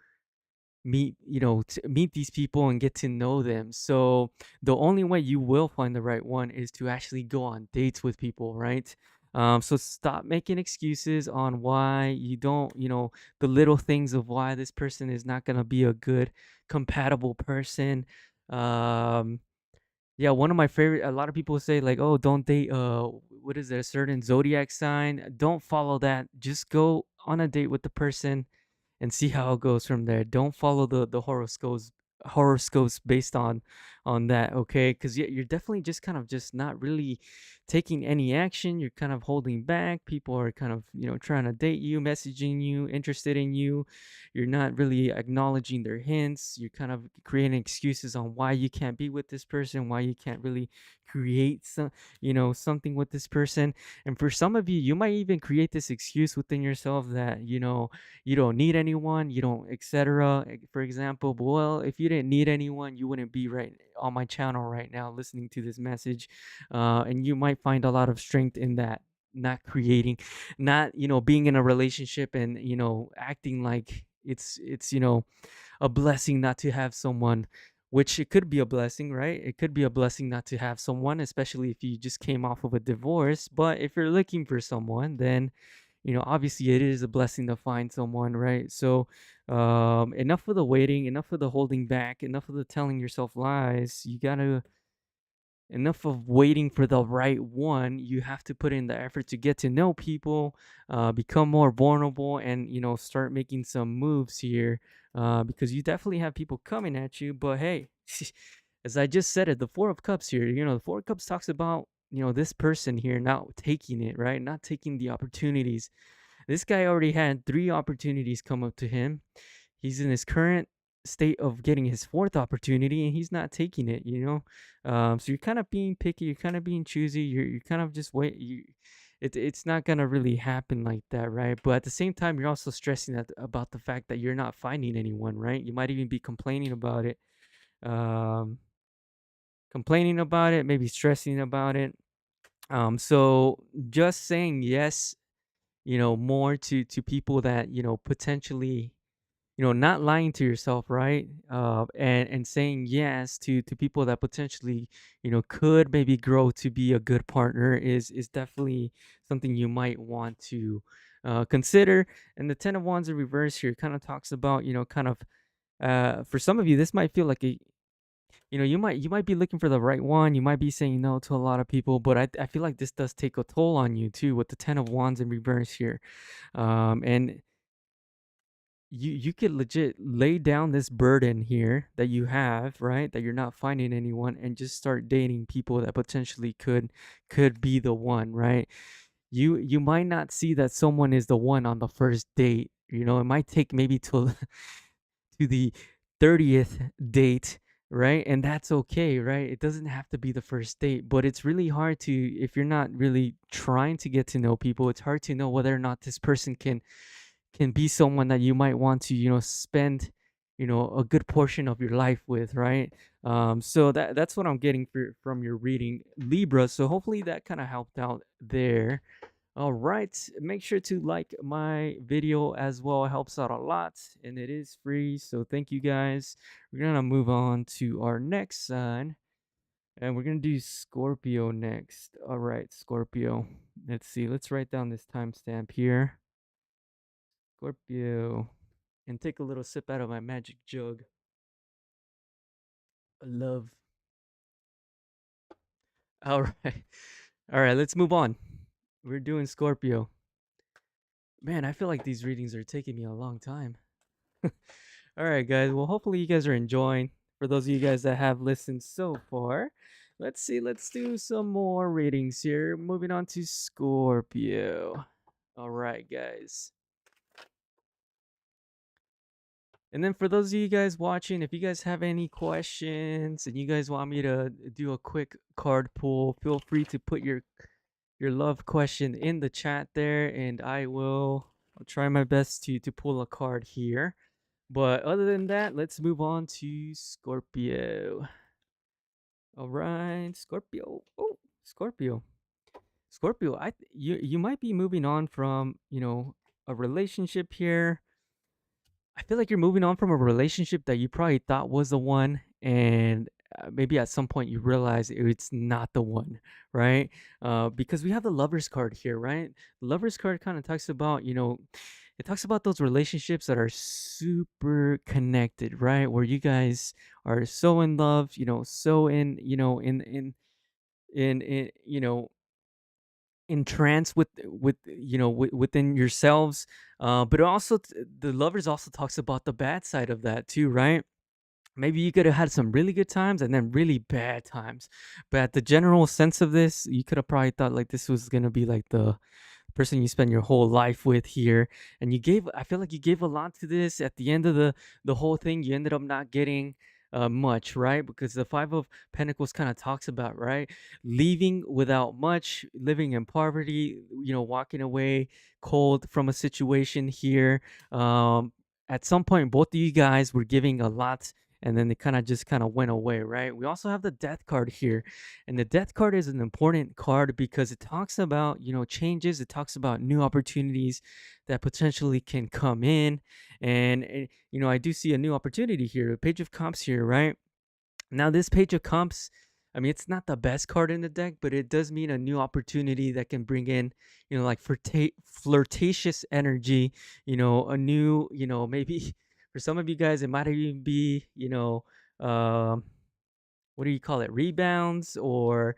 meet these people and get to know them. So the only way you will find the right one is to actually go on dates with people, right? So stop making excuses on why you don't, the little things of why this person is not gonna be a good compatible person. um yeah, one of my favorite, a lot of people say like, oh, don't date what is it, a certain zodiac sign. Don't follow that. Just go on a date with the person and see how it goes from there. Don't follow the horoscopes based on that, okay? Because you're definitely just kind of just not really taking any action. You're kind of holding back. People are kind of trying to date you, messaging you, interested in you. You're not really acknowledging their hints. You're kind of creating excuses on why you can't be with this person, why you can't really create something with this person. And for some of you, you might even create this excuse within yourself that you don't need anyone, you don't, etc. For example, well, if you didn't need anyone, you wouldn't be right on my channel right now listening to this message. And you might find a lot of strength in that, not creating, not being in a relationship and acting like it's a blessing not to have someone, which it could be a blessing, right? It could be a blessing not to have someone, especially if you just came off of a divorce. But if you're looking for someone, then obviously it is a blessing to find someone, right? So enough of the waiting, enough of the holding back, enough of the telling yourself lies. You gotta, enough of waiting for the right one. You have to put in the effort to get to know people, become more vulnerable, and start making some moves here, because you definitely have people coming at you. But hey, as I just said it, the Four of Cups here, the Four of Cups talks about this person here not taking it, right, not taking the opportunities. This guy already had three opportunities come up to him. He's in his current state of getting his fourth opportunity, and he's not taking it. So you're kind of being picky, you're kind of being choosy, you're kind of just wait. It's not gonna really happen like that, right? But at the same time, you're also stressing about the fact that you're not finding anyone, right? You might even be complaining about it, um, maybe stressing about it. So just saying yes, more to people that potentially, not lying to yourself, right? And saying yes to people that potentially could maybe grow to be a good partner is definitely something you might want to consider. And the Ten of Wands in reverse here kind of talks about, kind of, for some of you this might feel like a, you might be looking for the right one, you might be saying no to a lot of people, but I feel like this does take a toll on you too with the Ten of Wands in reverse here. And you could legit lay down this burden here that you have, right, that you're not finding anyone, and just start dating people that potentially could be the one, right? You might not see that someone is the one on the first date. It might take maybe till to the 30th date, right? And that's okay, right? It doesn't have to be the first date, but it's really hard to, if you're not really trying to get to know people, it's hard to know whether or not this person can be someone that you might want to spend a good portion of your life with, right? So that's what I'm getting from your reading, Libra. So hopefully that kind of helped out there. All right, make sure to like my video as well. It helps out a lot and it is free. So thank you guys. We're gonna move on to our next sign and we're gonna do Scorpio next. All right, Scorpio. Let's see. Let's write down this timestamp here. Scorpio. And take a little sip out of my magic jug. Love. All right. All right, let's move on. We're doing Scorpio. Man, I feel like these readings are taking me a long time. All right, guys. Well, hopefully you guys are enjoying. For those of you guys that have listened so far, let's see. Let's do some more readings here. Moving on to Scorpio. All right, guys. And then for those of you guys watching, if you guys have any questions and you guys want me to do a quick card pull, feel free to put your love question in the chat there, and I'll try my best to pull a card here. But other than that, let's move on to Scorpio. All right, Scorpio. Oh, Scorpio. Scorpio, you might be moving on from, a relationship here. I feel like you're moving on from a relationship that you probably thought was the one, and maybe at some point you realize it's not the one, right? Because we have the Lovers card here, right? The Lovers card kind of talks about, it talks about those relationships that are super connected, right? Where you guys are so in love, so in, in entranced within yourselves, but also the Lovers also talks about the bad side of that too, right? Maybe you could have had some really good times and then really bad times, but the general sense of this, you could have probably thought like this was gonna be like the person you spend your whole life with here, and I feel like you gave a lot to this. At the end of the whole thing, you ended up not getting much, right? Because the Five of Pentacles kind of talks about, right, leaving without much, living in poverty, walking away cold from a situation here. At some point both of you guys were giving a lot, and then they kind of went away, right? We also have the Death card here, and the Death card is an important card because it talks about, changes. It talks about new opportunities that potentially can come in. And, I do see a new opportunity here. The Page of Cups here, right? Now, this Page of Cups, I mean, it's not the best card in the deck, but it does mean a new opportunity that can bring in, like flirtatious energy, a new, maybe for some of you guys, it might even be, um, what do you call it, rebounds, or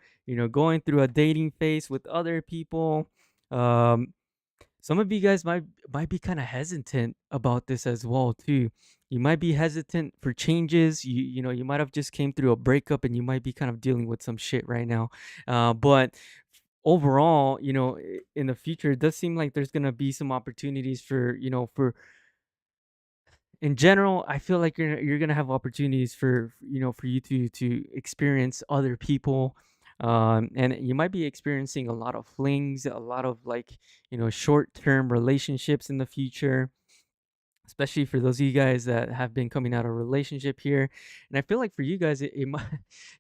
going through a dating phase with other people. um some of you guys might be kind of hesitant about this as well too. You might be hesitant for changes. You might have just came through a breakup and you might be kind of dealing with some shit right now. But overall, in the future, it does seem like there's gonna be some opportunities for, in general. I feel like you're gonna have opportunities for you to experience other people, and you might be experiencing a lot of flings, a lot of like, short term relationships in the future, especially for those of you guys that have been coming out of a relationship here. And I feel like for you guys, it might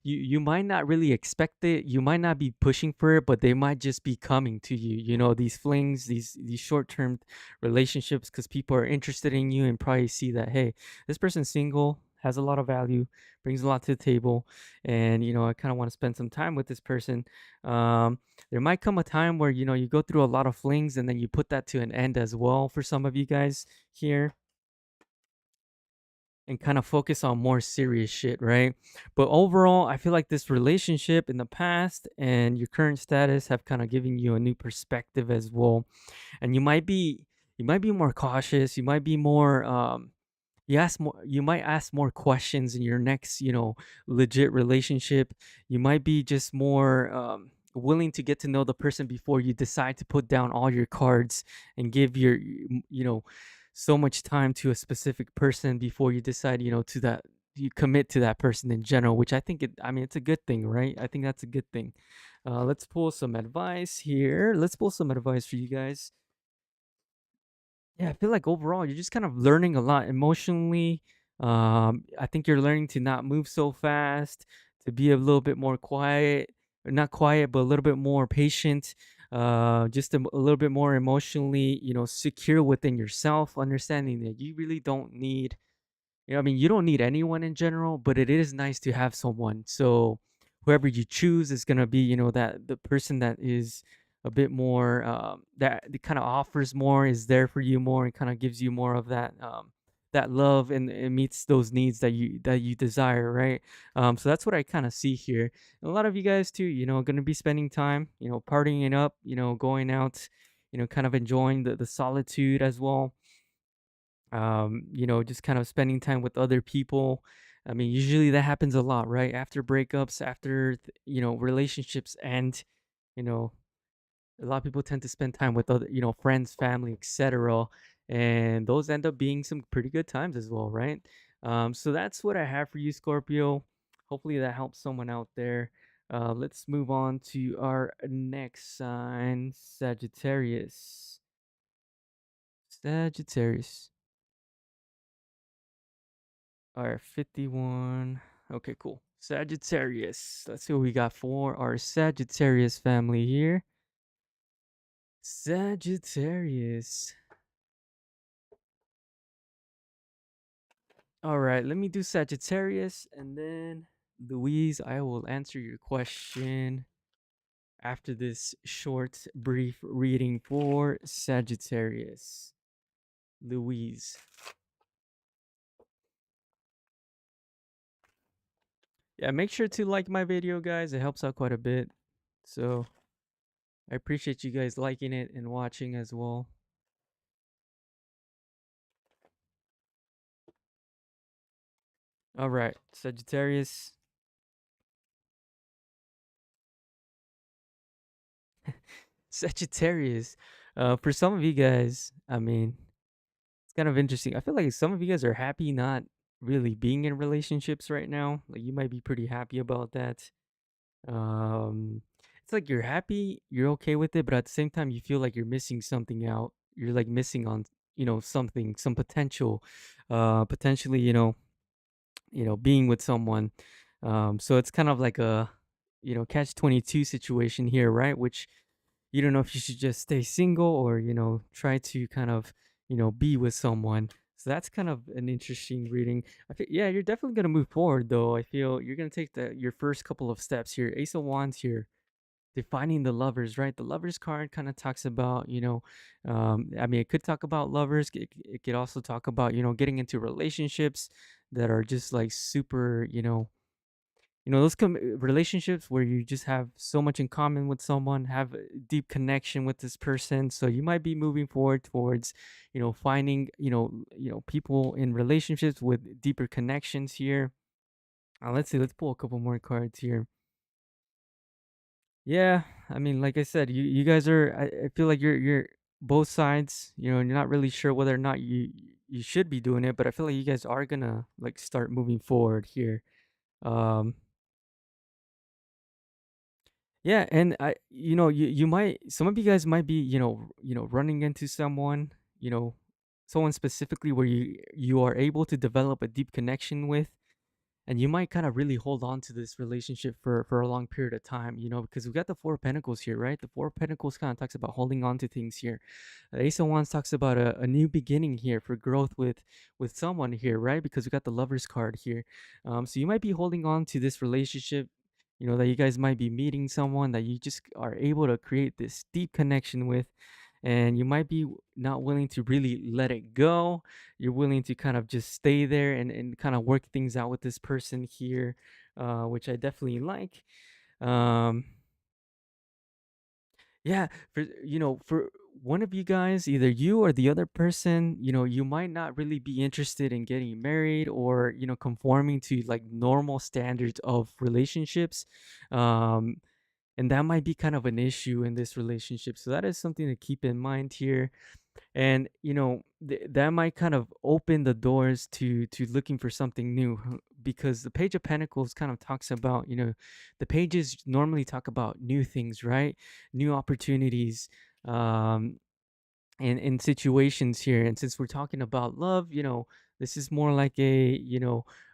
you might not really expect it, you might not be pushing for it, but they might just be coming to you, these flings, these short-term relationships, because people are interested in you and probably see that, hey, this person's single, has a lot of value, brings a lot to the table, and I kind of want to spend some time with this person. There might come a time where you go through a lot of flings and then you put that to an end as well for some of you guys here, and kind of focus on more serious shit, right? But overall, I feel like this relationship in the past and your current status have kind of given you a new perspective as well. And you might be more cautious, you might be more you might ask more questions in your next, legit relationship. You might be just more willing to get to know the person before you decide to put down all your cards and give so much time to a specific person before you decide, to that you commit to that person in general, which I mean, it's a good thing, right? I think that's a good thing. Let's pull some advice here. Let's pull some advice for you guys. Yeah, I feel like overall you're just kind of learning a lot emotionally. I think you're learning to not move so fast, to be a little bit more quiet, or not quiet, but a little bit more patient, just a little bit more emotionally, secure within yourself, understanding that you really don't need, I mean, you don't need anyone in general, but it is nice to have someone. So whoever you choose is gonna be, that the person that is a bit more, that kind of offers more, is there for you more, and kind of gives you more of that love, and it meets those needs that you desire, right? So that's what I kind of see here. And a lot of you guys too, gonna be spending time, partying it up, going out, kind of enjoying the solitude as well, just kind of spending time with other people. I mean, usually that happens a lot, right? After breakups, after, relationships end, you know, a lot of people tend to spend time with other, friends, family, etc. And those end up being some pretty good times as well, right? So that's what I have for you, Scorpio. Hopefully that helps someone out there. Let's move on to our next sign, Sagittarius. Sagittarius. All right, 51. Okay, cool. Sagittarius. Let's see what we got for our Sagittarius family here. Sagittarius. All right, let me do Sagittarius, and then Louise, I will answer your question after this short, brief reading for Sagittarius. Louise. Yeah, make sure to like my video, guys. It helps out quite a bit. So I appreciate you guys liking it and watching as well. All right, Sagittarius. Sagittarius. For some of you guys, I mean, it's kind of interesting. I feel like some of you guys are happy not really being in relationships right now. Like you might be pretty happy about that. Um, it's like you're happy, you're okay with it, but at the same time, you feel like you're missing something out. You're like missing on, something, some potential, potentially, being with someone. So it's kind of like a, catch 22 situation here, right? Which you don't know if you should just stay single or, try to kind of, be with someone. So that's kind of an interesting reading. I feel, yeah, you're definitely gonna move forward though. I feel you're gonna take your first couple of steps here. Ace of Wands here, defining the lovers, right? The lovers card kind of talks about, I mean, it could talk about lovers. It could also talk about, getting into relationships that are just like super, those relationships where you just have so much in common with someone, have a deep connection with this person. So you might be moving forward towards, finding, people in relationships with deeper connections here. Let's see. Let's pull a couple more cards here. Yeah, I mean, like I said, you guys are. I feel like you're both sides. You're not really sure whether or not you should be doing it, but I feel like you guys are gonna like start moving forward here. Um, Yeah, and you might, some of you guys might be, running into someone, someone specifically where you are able to develop a deep connection with, and you might kind of really hold on to this relationship for a long period of time, because we got the Four of Pentacles here, right? The Four of Pentacles kind of talks about holding on to things here. The Ace of Wands talks about a new beginning here for growth with someone here, right? Because we got the Lovers card here. So you might be holding on to this relationship, that you guys might be meeting someone that you just are able to create this deep connection with, and you might be not willing to really let it go. You're willing to kind of just stay there and kind of work things out with this person here, which I definitely like. um yeah, for one of you guys, either you or the other person, you might not really be interested in getting married or, conforming to like normal standards of relationships. um and that might be kind of an issue in this relationship, so that is something to keep in mind here. And that might kind of open the doors to looking for something new, because the Page of Pentacles kind of talks about, the pages normally talk about new things, right? New opportunities, in situations here. And since we're talking about love, This is more like a,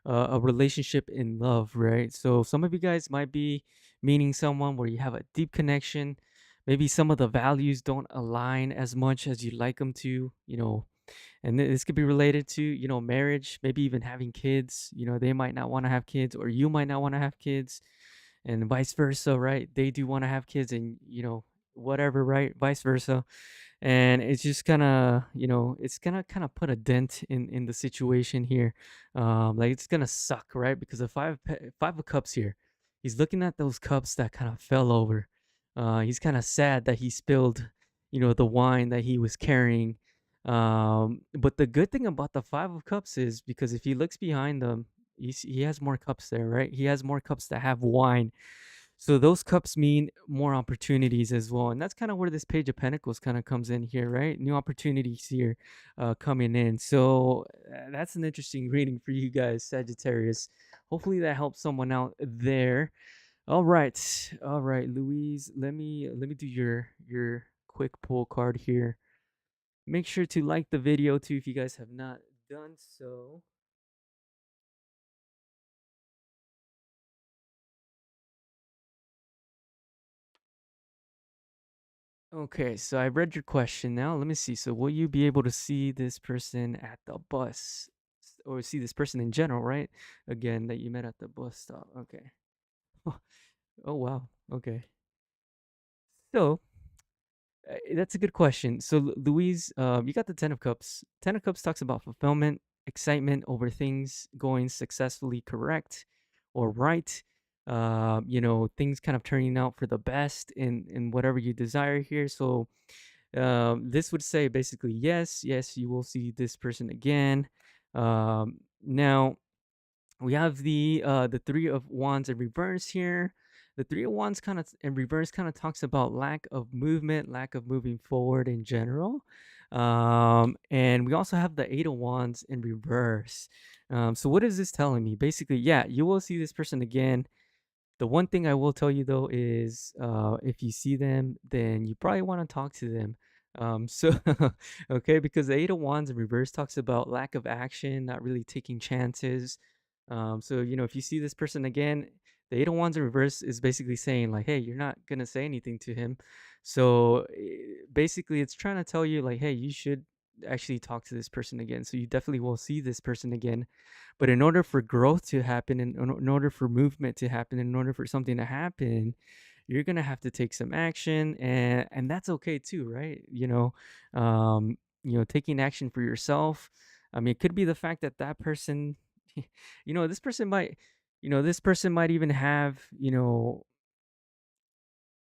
a relationship in love, right? So some of you guys might be meeting someone where you have a deep connection. Maybe some of the values don't align as much as you'd like them to, and this could be related to, marriage, maybe even having kids. They might not want to have kids, or you might not want to have kids, and vice versa, right? They do want to have kids, and whatever, right? Vice versa. And it's just gonna, it's gonna kind of put a dent in the situation here. Like, it's gonna suck, right? Because the five of cups here, he's looking at those cups that kind of fell over. He's kind of sad that he spilled, the wine that he was carrying. But the good thing about the five of cups is, because if he looks behind them, he has more cups there, right? He has more cups that have wine. So those cups mean more opportunities as well. And that's kind of where this Page of Pentacles kind of comes in here, right? New opportunities here coming in. So that's an interesting reading for you guys, Sagittarius. Hopefully that helps someone out there. All right. All right, Louise, let me do your quick pull card here. Make sure to like the video too if you guys have not done so. Okay, so I read your question now. Let me see. So, will you be able to see this person at the bus, or see this person in general, right? Again, that you met at the bus stop. Okay. Oh, wow. Okay. So, that's a good question. So, Louise, you got the Ten of Cups. Ten of Cups talks about fulfillment, excitement over things going successfully correct or right. Things kind of turning out for the best in whatever you desire here. So, this would say basically yes, yes, you will see this person again. Now we have the Three of Wands in reverse here. The Three of Wands kind of in reverse kind of talks about lack of movement, lack of moving forward in general. And we also have the Eight of Wands in reverse. So what is this telling me? Basically, yeah, you will see this person again. The one thing I will tell you though is, if you see them, then you probably want to talk to them. So okay, because the Eight of Wands in reverse talks about lack of action, not really taking chances. So if you see this person again, the Eight of Wands in reverse is basically saying like, hey, you're not gonna say anything to him. So basically, it's trying to tell you like, hey, you should actually talk to this person again. So you definitely will see this person again. But in order for growth to happen, in order for movement to happen, in order for something to happen, you're gonna have to take some action, and that's okay too, right? Taking action for yourself. I mean, it could be the fact that that person, this person might, this person might even have,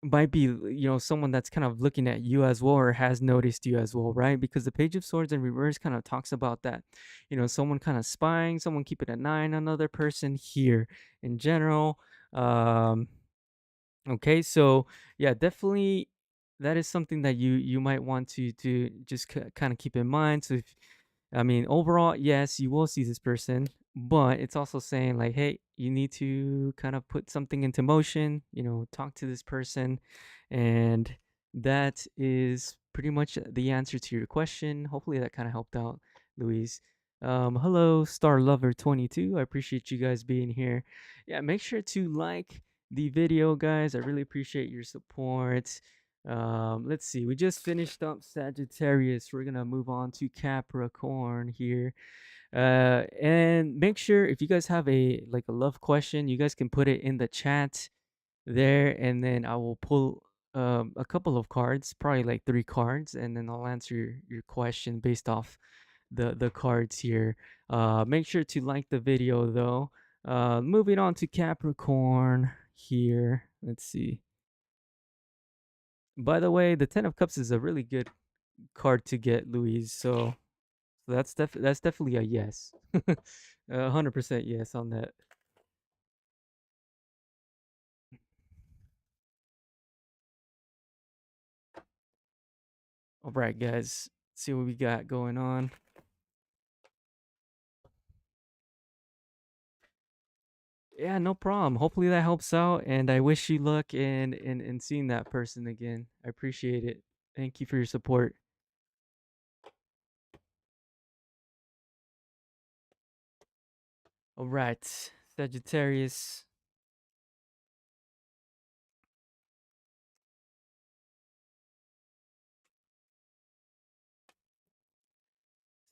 might be, someone that's kind of looking at you as well, or has noticed you as well, right? Because the Page of Swords in reverse kind of talks about that, someone kind of spying, someone keeping an eye on another person here in general. Okay, so yeah, definitely that is something that you might want to just kind of keep in mind. So if, I mean, overall, yes, you will see this person, but it's also saying like, hey, you need to kind of put something into motion, talk to this person. And that is pretty much the answer to your question. Hopefully that kind of helped out, Louise. Hello, Star Lover 22. I appreciate you guys being here. Yeah, make sure to like the video, guys. I really appreciate your support. Let's see, we just finished up Sagittarius. We're gonna move on to Capricorn here. And make sure, if you guys have a love question, you guys can put it in the chat there, and then I will pull a couple of cards, probably like 3 cards, and then I'll answer your question based off the cards here. Make sure to like the video though. Moving on to Capricorn here. Let's see. By the way, the Ten of Cups is a really good card to get, Louise. So that's definitely a yes. 100% yes on that. All right, guys. See what we got going on. Yeah, no problem. Hopefully that helps out, and I wish you luck in seeing that person again. I appreciate it. Thank you for your support. All right, Sagittarius.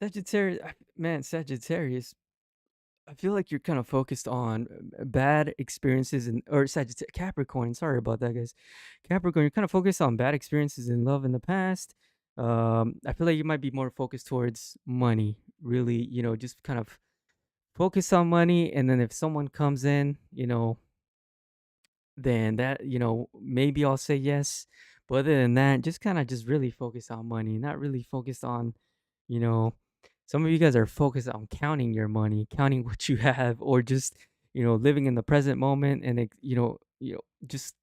Sagittarius, man, Sagittarius. I feel like you're kind of focused on bad experiences and or Capricorn. Sorry about that, guys. Capricorn, you're kind of focused on bad experiences in love in the past. I feel like you might be more focused towards money. Really, just kind of focus on money, and then if someone comes in, then that maybe I'll say yes. But other than that, just kind of just really focus on money, not really focused on you know some of you guys are focused on counting your money, counting what you have, or just living in the present moment, and just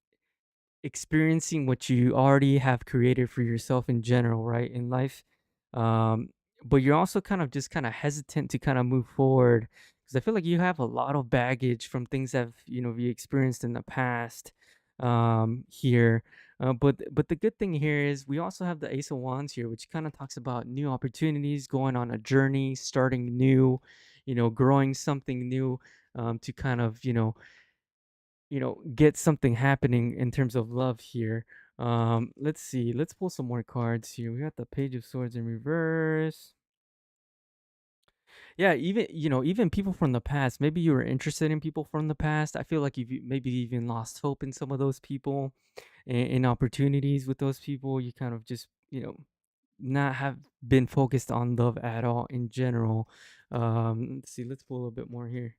experiencing what you already have created for yourself in general, right, in life. Um, but you're also kind of hesitant to kind of move forward because I feel like you have a lot of baggage from things that you experienced in the past here. But the good thing here is we also have the Ace of Wands here, which kind of talks about new opportunities, going on a journey, starting new, growing something new, to kind of get something happening in terms of love here. Let's see. Let's pull some more cards here. We got the Page of Swords in reverse. Yeah, even people from the past. Maybe you were interested in people from the past. I feel like you've maybe even lost hope in some of those people, in opportunities with those people. You kind of just not have been focused on love at all in general. Let's see. Let's pull a little bit more here.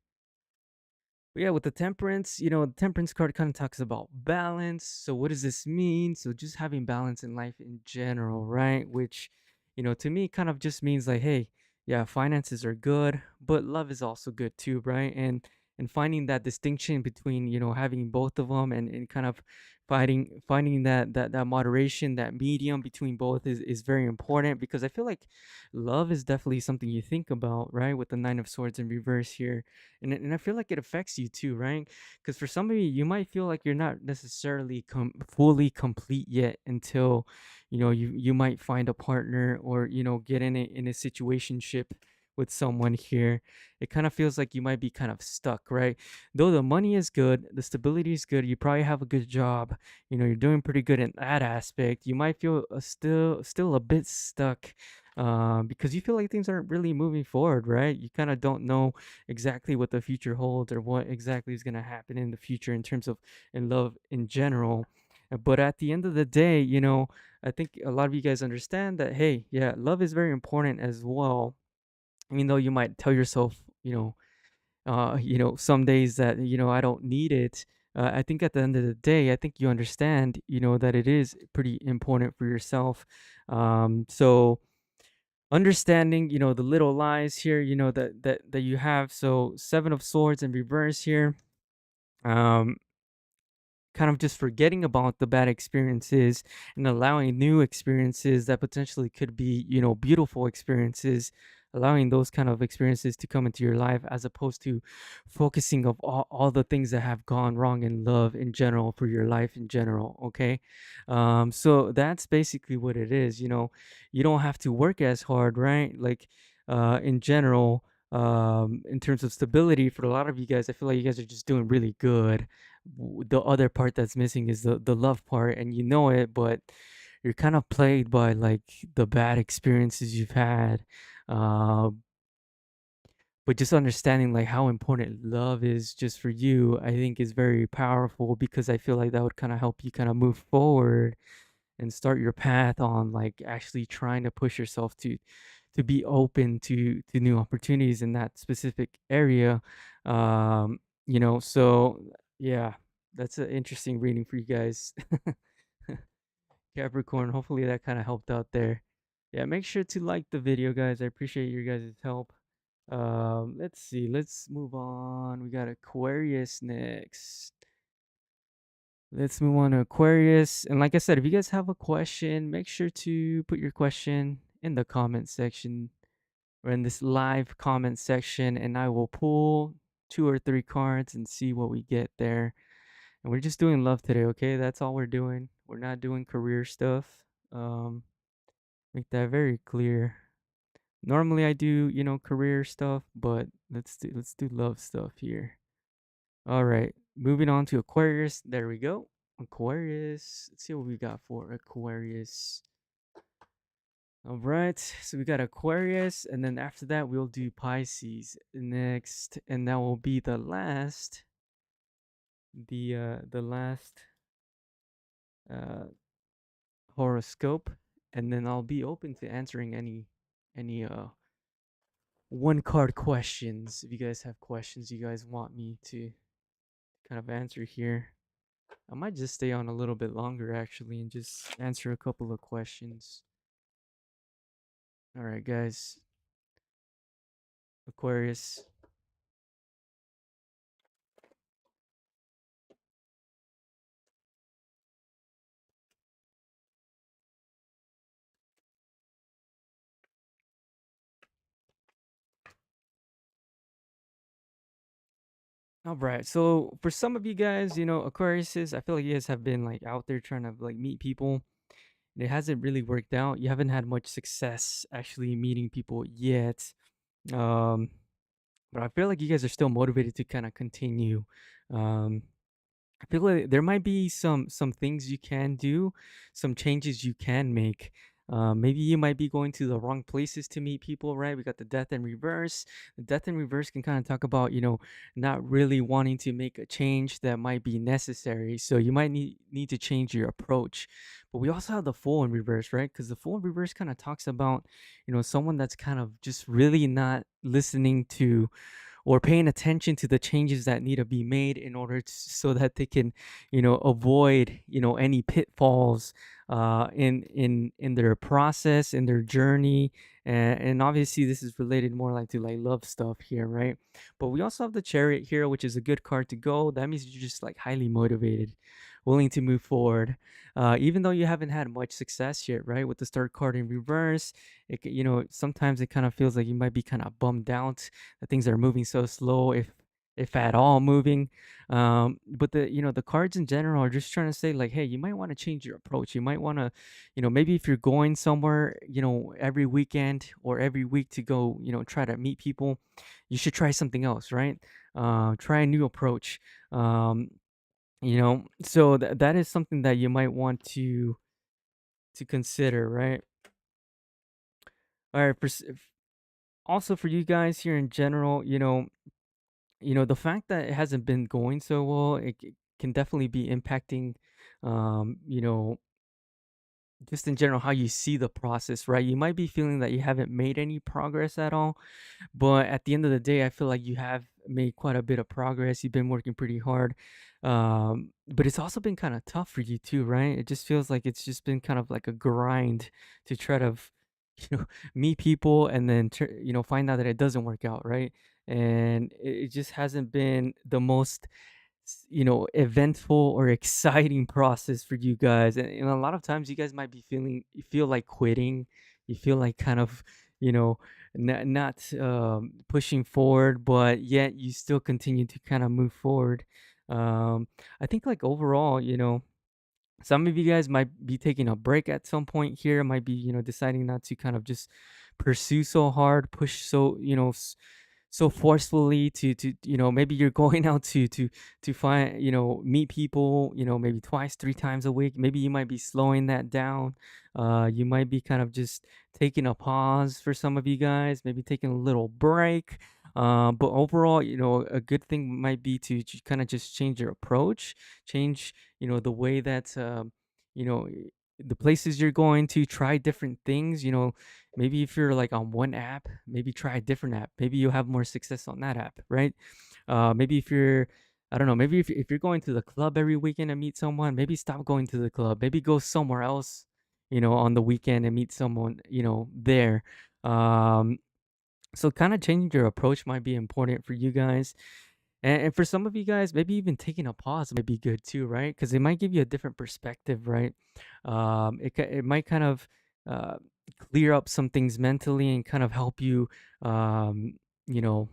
But yeah, with the temperance, the temperance card kind of talks about balance. So what does this mean? So just having balance in life in general, right? Which, to me kind of just means like, hey, yeah, finances are good, but love is also good too, right? And finding that distinction between, having both of them, and kind of finding that moderation, that medium between both is very important, because I feel like love is definitely something you think about, right? With the Nine of Swords in reverse here, and I feel like it affects you too, right? Because for somebody, you might feel like you're not necessarily fully complete yet until, you might find a partner, or get in a situationship with someone here. It kind of feels like you might be kind of stuck, right? Though the money is good, the stability is good, you probably have a good job, you're doing pretty good in that aspect. You might feel still a bit stuck, because you feel like things aren't really moving forward, right? You kind of don't know exactly what the future holds, or what exactly is going to happen in the future in terms of in love in general. But at the end of the day, I think a lot of you guys understand that, hey, yeah, love is very important as well. Even though you might tell yourself, some days that, I don't need it. I think at the end of the day, I think you understand, that it is pretty important for yourself. So understanding, the little lies here, that you have. So Seven of Swords in reverse here. Um, Kind of just forgetting about the bad experiences and allowing new experiences that potentially could be, beautiful experiences, allowing those kind of experiences to come into your life, as opposed to focusing of all the things that have gone wrong in love in general, for your life in general. Okay. So that's basically what it is. You don't have to work as hard, right? Like, in general, in terms of stability, for a lot of you guys, I feel like you guys are just doing really good. The other part that's missing is the love part, and you know it, but you're kind of plagued by like the bad experiences you've had. uh but just understanding like how important love is just for you, I think is very powerful, because I feel like that would kind of help you kind of move forward and start your path on like actually trying to push yourself to be open to new opportunities in that specific area. So yeah, that's an interesting reading for you guys. Capricorn, hopefully that kind of helped out there. Yeah, make sure to like the video, guys. I appreciate your guys' help. Let's see, let's move on. We got Aquarius next. Let's move on to Aquarius. And like I said, if you guys have a question, make sure to put your question in the comment section, or in this live comment section, and I will pull 2 or 3 cards and see what we get there. And we're just doing love today, okay? That's all we're doing. We're not doing career stuff. Um, Make that very clear. Normally I do, career stuff, but let's do love stuff here. All right, moving on to Aquarius. There we go. Aquarius. Let's see what we got for Aquarius. All right, so we got Aquarius, and then after that we'll do Pisces next, and that will be the last uh horoscope, and then I'll be open to answering any one card questions. If you guys have questions you guys want me to kind of answer here, I might just stay on a little bit longer actually and just answer a couple of questions. All right, guys. Aquarius. All right. So for some of you guys, Aquariuses, I feel like you guys have been like out there trying to like meet people. And it hasn't really worked out. You haven't had much success actually meeting people yet. Um, but I feel like you guys are still motivated to kind of continue. Um, I feel like there might be some things you can do, some changes you can make. Maybe you might be going to the wrong places to meet people, right? We got the death in reverse. The death in reverse can kind of talk about, not really wanting to make a change that might be necessary. So you might need to change your approach. But we also have the fool in reverse, right? Because the fool in reverse kind of talks about, someone that's kind of just really not listening to or paying attention to the changes that need to be made in order so that they can avoid any pitfalls in their process, in their journey. And obviously this is related more like to like love stuff here, right? But we also have the Chariot here, which is a good card to go. That means you're just like highly motivated, willing to move forward, even though you haven't had much success yet, right? With the start card in reverse, sometimes it kind of feels like you might be kind of bummed out that things are moving so slow, if at all moving. But the cards in general are just trying to say like, hey, you might want to change your approach. You might want to, maybe if you're going somewhere, every weekend or every week to go, try to meet people, you should try something else, right? Try a new approach. So that is something that you might want to consider, right? All right. Also for you guys here in general, the fact that it hasn't been going so well, it can definitely be impacting, um, you know, just in general how you see the process, right? You might be feeling that you haven't made any progress at all, but at the end of the day, I feel like you have made quite a bit of progress. You've been working pretty hard. But it's also been kind of tough for you too, right? It just feels like it's just been kind of like a grind to try to, meet people and then, find out that it doesn't work out, right? And it just hasn't been the most eventful or exciting process for you guys. And a lot of times you guys might be you feel like quitting, you feel like kind of, you know not pushing forward, but yet you still continue to kind of move forward. I think like overall, some of you guys might be taking a break at some point here, might be deciding not to kind of just pursue so hard, push so so forcefully to maybe you're going out to find meet people maybe twice, three times a week. Maybe you might be slowing that down. You might be kind of just taking a pause for some of you guys, maybe taking a little break. But overall, a good thing might be to kind of just change your approach, change the way that you know the places you're going to, try different things. Maybe if you're like on one app, maybe try a different app. Maybe you'll have more success on that app, right? Maybe if you're, I don't know, maybe if you're going to the club every weekend and meet someone, maybe stop going to the club. Maybe go somewhere else, on the weekend and meet someone, there. Um, so kind of changing your approach might be important for you guys. And for some of you guys, maybe even taking a pause might be good too, right? Because it might give you a different perspective, right? It might kind of uh, clear up some things mentally and kind of help you, um, you know,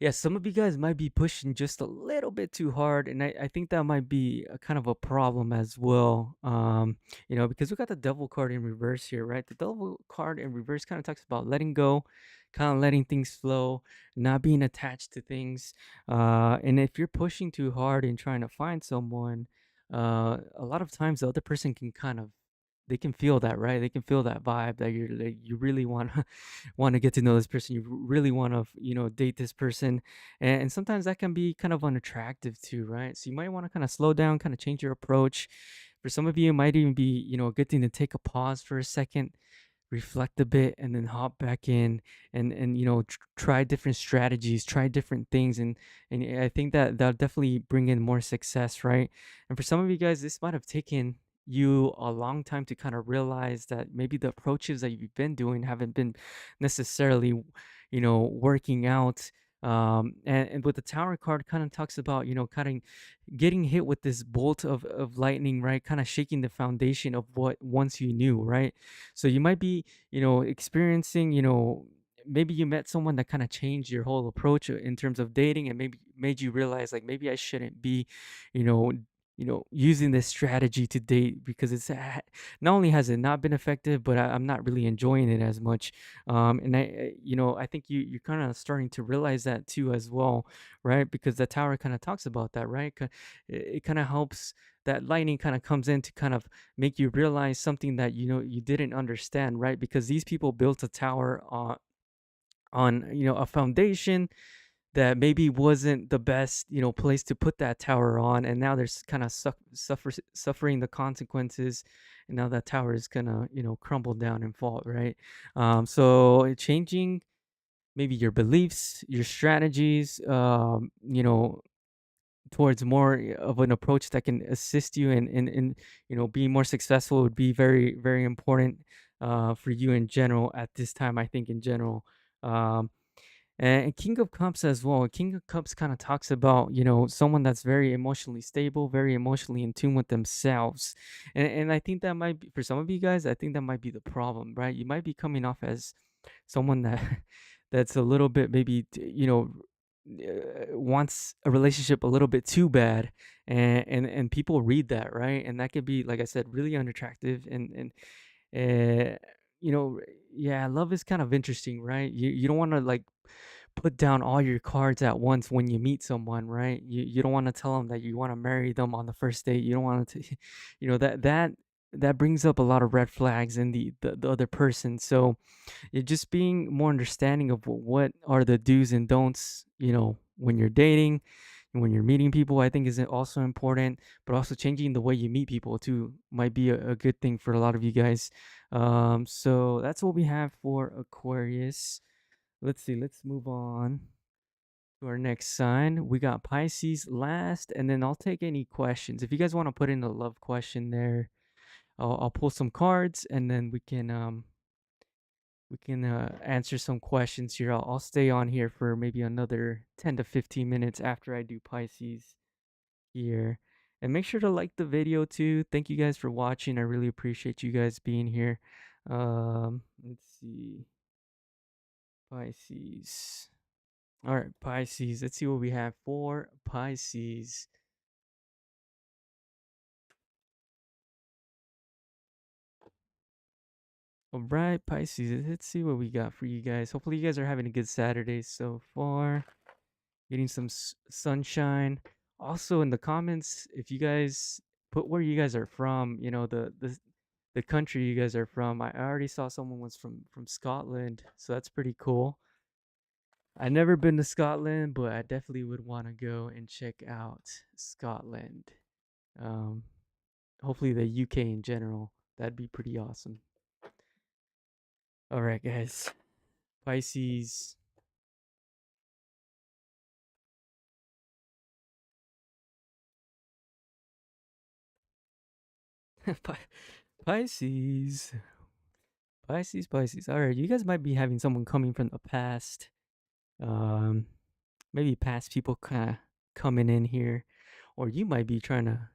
Yeah, some of you guys might be pushing just a little bit too hard, and I think that might be a kind of a problem as well. Because we got the devil card in reverse here, right? The devil card in reverse kind of talks about letting go, kind of letting things flow, not being attached to things. And if you're pushing too hard and trying to find someone, a lot of times the other person can kind of they can feel that, right? They can feel that vibe that you really want to want to get to know this person. You really want to, date this person, and sometimes that can be kind of unattractive too, right? So you might want to kind of slow down, kind of change your approach. For some of you, it might even be, a good thing to take a pause for a second, reflect a bit, and then hop back in and try different strategies, try different things, and I think that that'll definitely bring in more success, right? And for some of you guys, this might have taken you a long time to kind of realize that maybe the approaches that you've been doing haven't been necessarily working out. And with the tower card kind of talks about kind of getting hit with this bolt of lightning, right? Kind of shaking the foundation of what once you knew, right? So you might be experiencing, maybe you met someone that kind of changed your whole approach in terms of dating, and maybe made you realize like maybe I shouldn't be you know using this strategy to date, because not only has it not been effective, but I'm not really enjoying it as much. And I think you're kind of starting to realize that too as well, right? Because the tower kind of talks about that, right? It kind of helps, that lightning kind of comes in to kind of make you realize something that you didn't understand, right? Because these people built a tower on a foundation that maybe wasn't the best place to put that tower on, and now they're kind of suffering the consequences, and now that tower is gonna crumble down and fall, right? So changing maybe your beliefs, your strategies, towards more of an approach that can assist you in being more successful would be very, very important for you in general at this time, I think, in general. um and King of Cups as well. King of Cups kind of talks about, someone that's very emotionally stable, very emotionally in tune with themselves. And I think that might be, for some of you guys, I think that might be the problem, right? You might be coming off as someone that that's a little bit maybe, wants a relationship a little bit too bad, and people read that, right? And that could be, like I said, really unattractive, and uh, you know, yeah, love is kind of interesting, right? You don't want to like put down all your cards at once when you meet someone, right? You don't want to tell them that you want to marry them on the first date. You don't want to, that brings up a lot of red flags in the other person. So you're just being more understanding of what are the do's and don'ts, when you're dating and when you're meeting people, I think is also important. But also changing the way you meet people too might be a good thing for a lot of you guys. So that's what we have for Aquarius. Let's see, let's move on to our next sign. We got Pisces last, and then I'll take any questions. If you guys want to put in a love question there, I'll pull some cards, and then we can answer some questions here. I'll stay on here for maybe another 10 to 15 minutes after I do Pisces here. And make sure to like the video too. Thank you guys for watching. I really appreciate you guys being here. Let's see. Pisces. All right, Pisces. Let's see what we have for Pisces. All right, Pisces. Let's see what we got for you guys. Hopefully, you guys are having a good Saturday so far. Getting some sunshine. Also, in the comments, if you guys put where you guys are from, the country you guys are from. I already saw someone was from Scotland, so that's pretty cool. I've never been to Scotland, but I definitely would want to go and check out Scotland. Um, Hopefully the UK in general. That'd be pretty awesome. All right, guys. Pisces. Pisces. Pisces, Pisces. All right, you guys might be having someone coming from the past. Um, Maybe past people kind of coming in here, or you might be trying to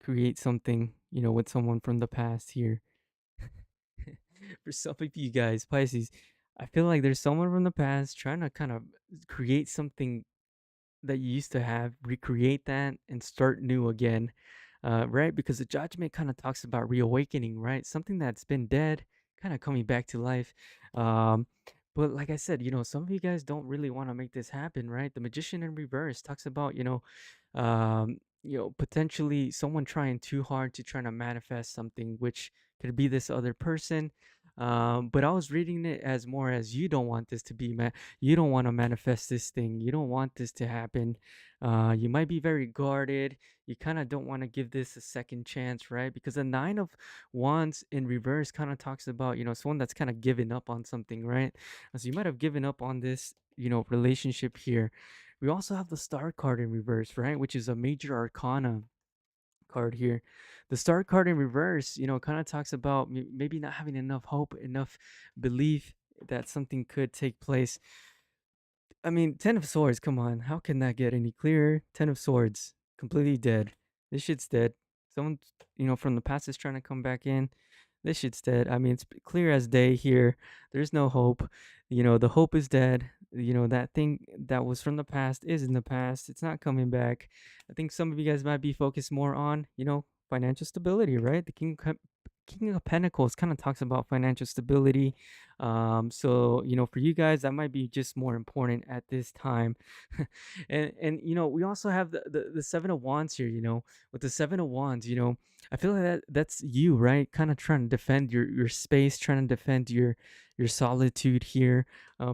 create something, with someone from the past here. For some of you guys, Pisces, I feel like there's someone from the past trying to kind of create something that you used to have, recreate that, and start new again, right? Because the judgment kind of talks about reawakening, right? Something that's been dead, kind of coming back to life. Um, but like I said, some of you guys don't really want to make this happen, right? The magician in reverse talks about, potentially someone trying too hard to try to manifest something, which could be this other person. But I was reading it as more as you don't want this to be you don't want to manifest this thing. You don't want this to happen. You might be very guarded. You kind of don't want to give this a second chance, right? Because the Nine of Wands in reverse kind of talks about, someone that's kind of given up on something, right? So you might have given up on this, relationship here. We also have the Star card in reverse, right? Which is a major arcana card here. The Star card in reverse, kind of talks about maybe not having enough hope, enough belief that something could take place. I mean, Ten of Swords, come on. How can that get any clearer? Ten of Swords, completely dead. This shit's dead. Someone, from the past is trying to come back in. This shit's dead. I mean, it's clear as day here. There's no hope. The hope is dead. That thing that was from the past is in the past. It's not coming back. I think some of you guys might be focused more on, financial stability, right? The King of Pentacles kind of talks about financial stability. So for you guys, that might be just more important at this time. And we also have the Seven of Wands here. With the Seven of Wands, I feel like that's you, right? Kind of trying to defend your space, trying to defend your solitude here,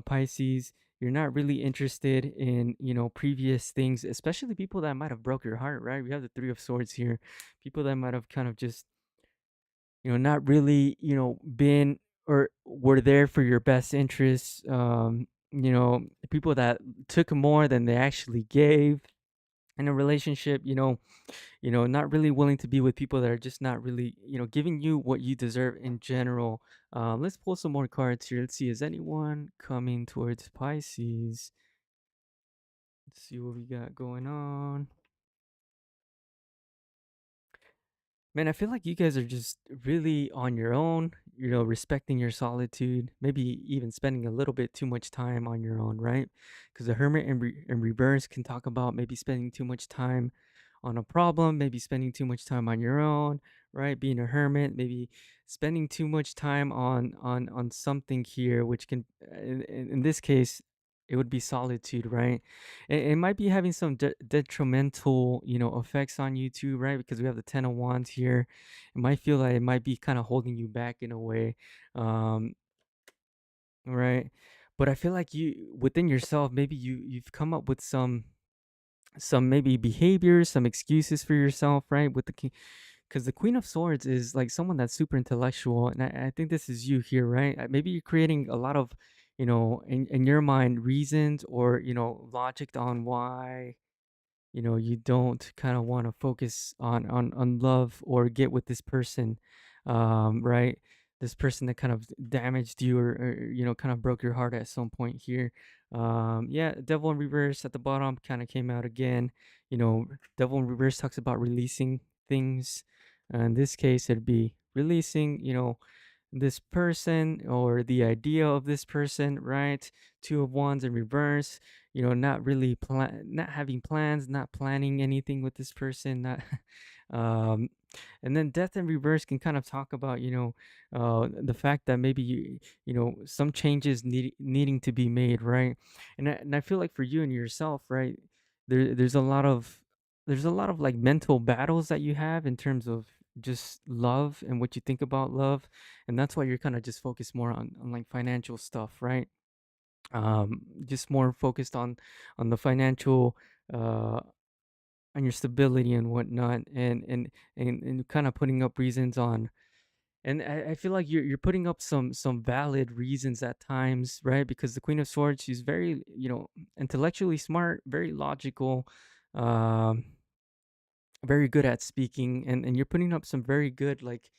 Pisces. You're not really interested in previous things, especially people that might have broke your heart, right? We have the Three of Swords here, people that might have kind of just not really, been or were there for your best interests. People that took more than they actually gave in a relationship. Not really willing to be with people that are just not really, giving you what you deserve in general. Let's pull some more cards here. Let's see, is anyone coming towards Pisces? Let's see what we got going on. Man, I feel like you guys are just really on your own, respecting your solitude, maybe even spending a little bit too much time on your own, right? Because the hermit in reverse can talk about maybe spending too much time on a problem, maybe spending too much time on your own, right? Being a hermit, maybe spending too much time on something here, which can, in this case, it would be solitude, right? It might be having some detrimental, effects on you too, right? Because we have the Ten of Wands here. It might feel like it might be kind of holding you back in a way, um, right? But I feel like you within yourself, maybe you've come up with some maybe behaviors, some excuses for yourself, right? With the king, because the Queen of Swords is like someone that's super intellectual, and I think this is you here, right? Maybe you're creating a lot of, in your mind, reasons or logic on why you don't kind of want to focus on love or get with this person, right? This person that kind of damaged you or kind of broke your heart at some point here. Yeah, Devil in Reverse at the bottom kind of came out again. Devil in Reverse talks about releasing things. In this case, it'd be releasing this person or the idea of this person, right? Two of Wands in reverse, not really not having plans, not planning anything with this person, not um and then Death in reverse can kind of talk about, the fact that maybe some changes needing to be made, right? And I feel like for you and yourself, right? There's a lot of like mental battles that you have in terms of just love and what you think about love, and that's why you're kind of just focused more on like financial stuff, right? Just more focused on the financial, uh on your stability and whatnot, and kind of putting up reasons on, and I feel like you're putting up some valid reasons at times, right? Because the Queen of Swords, she's very, intellectually smart, very logical, um very good at speaking, and you're putting up some very good, like,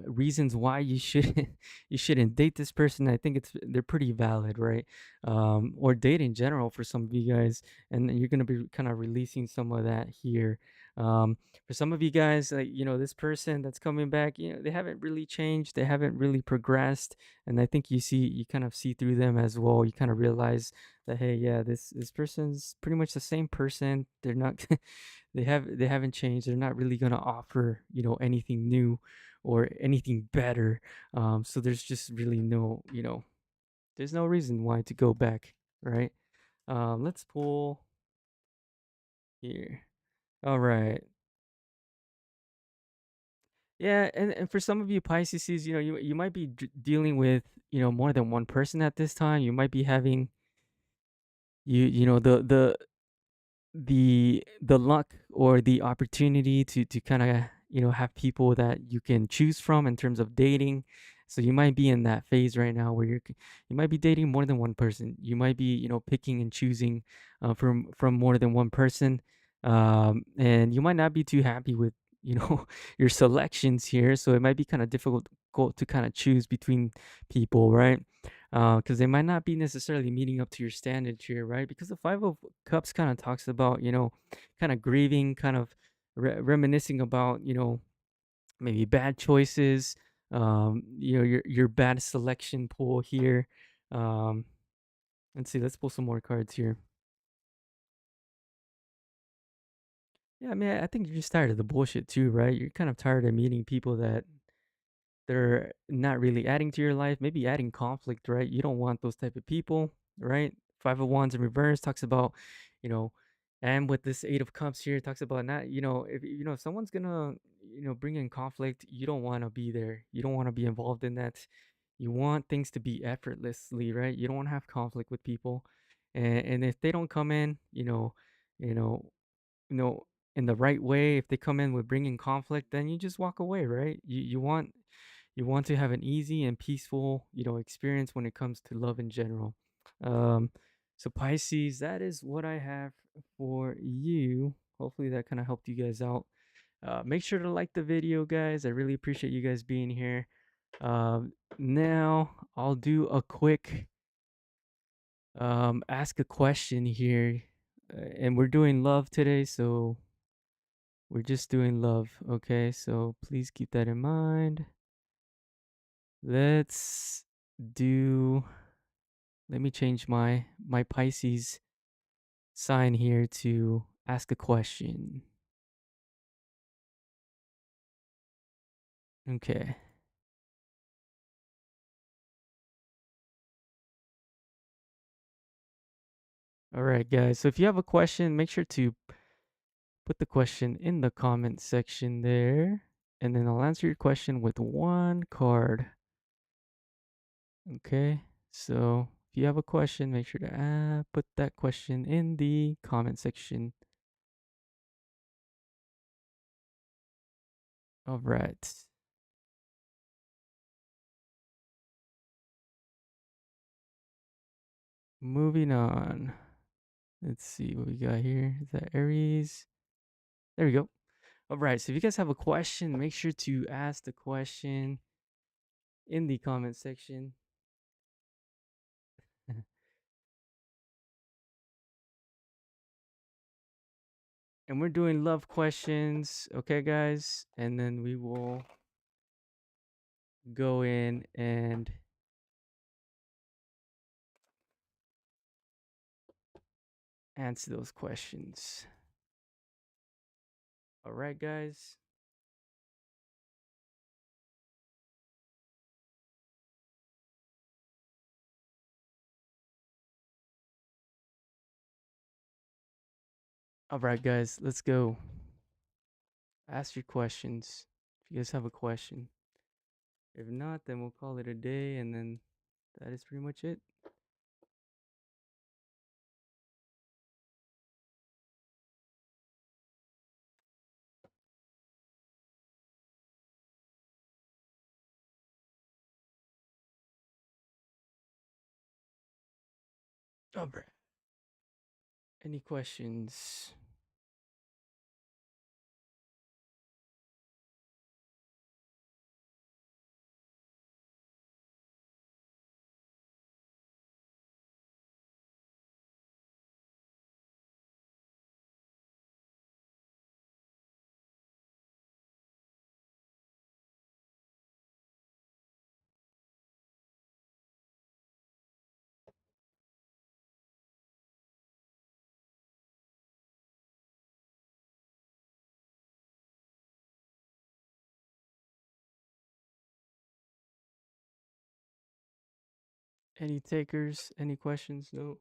reasons why you should you shouldn't date this person. I think they're pretty valid, right? Or date in general for some of you guys, and you're gonna be kind of releasing some of that here. Um, for some of you guys, like, this person that's coming back, they haven't really changed, they haven't really progressed, and I think you kind of see through them as well. You kind of realize that, hey, yeah, this person's pretty much the same person. They're not they haven't changed. They're not really gonna offer, anything new or anything better. So there's just really there's no reason why to go back, right? Let's pull here. All right. Yeah, and for some of you Pisces, you might be dealing with, more than one person at this time. You might be having you know the luck or the opportunity to kind of have people that you can choose from in terms of dating. So you might be in that phase right now where you might be dating more than one person. You might be picking and choosing from more than one person. And you might not be too happy with your selections here, so it might be kind of difficult to kind of choose between people, right? Because they might not be necessarily meeting up to your standards here, right? Because the Five of Cups kind of talks about, kind of grieving, kind of reminiscing about, maybe bad choices, your bad selection pool here. Um, let's see, let's pull some more cards here. Yeah, I mean, I think you're just tired of the bullshit too, right? You're kind of tired of meeting people that they're not really adding to your life, maybe adding conflict, right? You don't want those type of people, right? Five of Wands in reverse talks about, you know, and with this Eight of Cups here, talks about not, if someone's gonna, bring in conflict, you don't want to be there. You don't want to be involved in that. You want things to be effortlessly, right? You don't want to have conflict with people, and if they don't come in, you know, you know, in the right way, if they come in with bringing conflict, then you just walk away, right? You want to have an easy and peaceful, experience when it comes to love in general. Um, so Pisces, that is what I have for you. Hopefully that kind of helped you guys out. Make sure to like the video, guys. I really appreciate you guys being here. Now I'll do a quick ask a question here, and we're doing love today, so we're just doing love. Okay, so please keep that in mind. Let's do let me change my Pisces sign here to ask a question. Okay. All right, guys. So if you have a question, make sure to put the question in the comment section there, and then I'll answer your question with one card. Okay. So if you have a question, make sure to put that question in the comment section. All right. Moving on. Let's see what we got here. Is that Aries? There we go. All right. So if you guys have a question, make sure to ask the question in the comment section. And we're doing love questions, okay, guys? And then we will go in and answer those questions. All right, guys. All right, guys. Let's go. Ask your questions. If you guys have a question. If not, then we'll call it a day, and then that is pretty much it. All right. Any questions? Any takers? Any questions? No.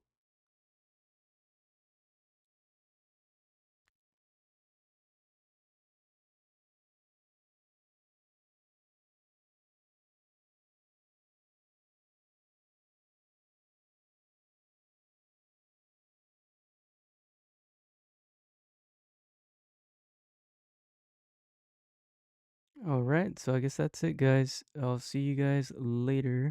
All right. So I guess that's it, guys. I'll see you guys later.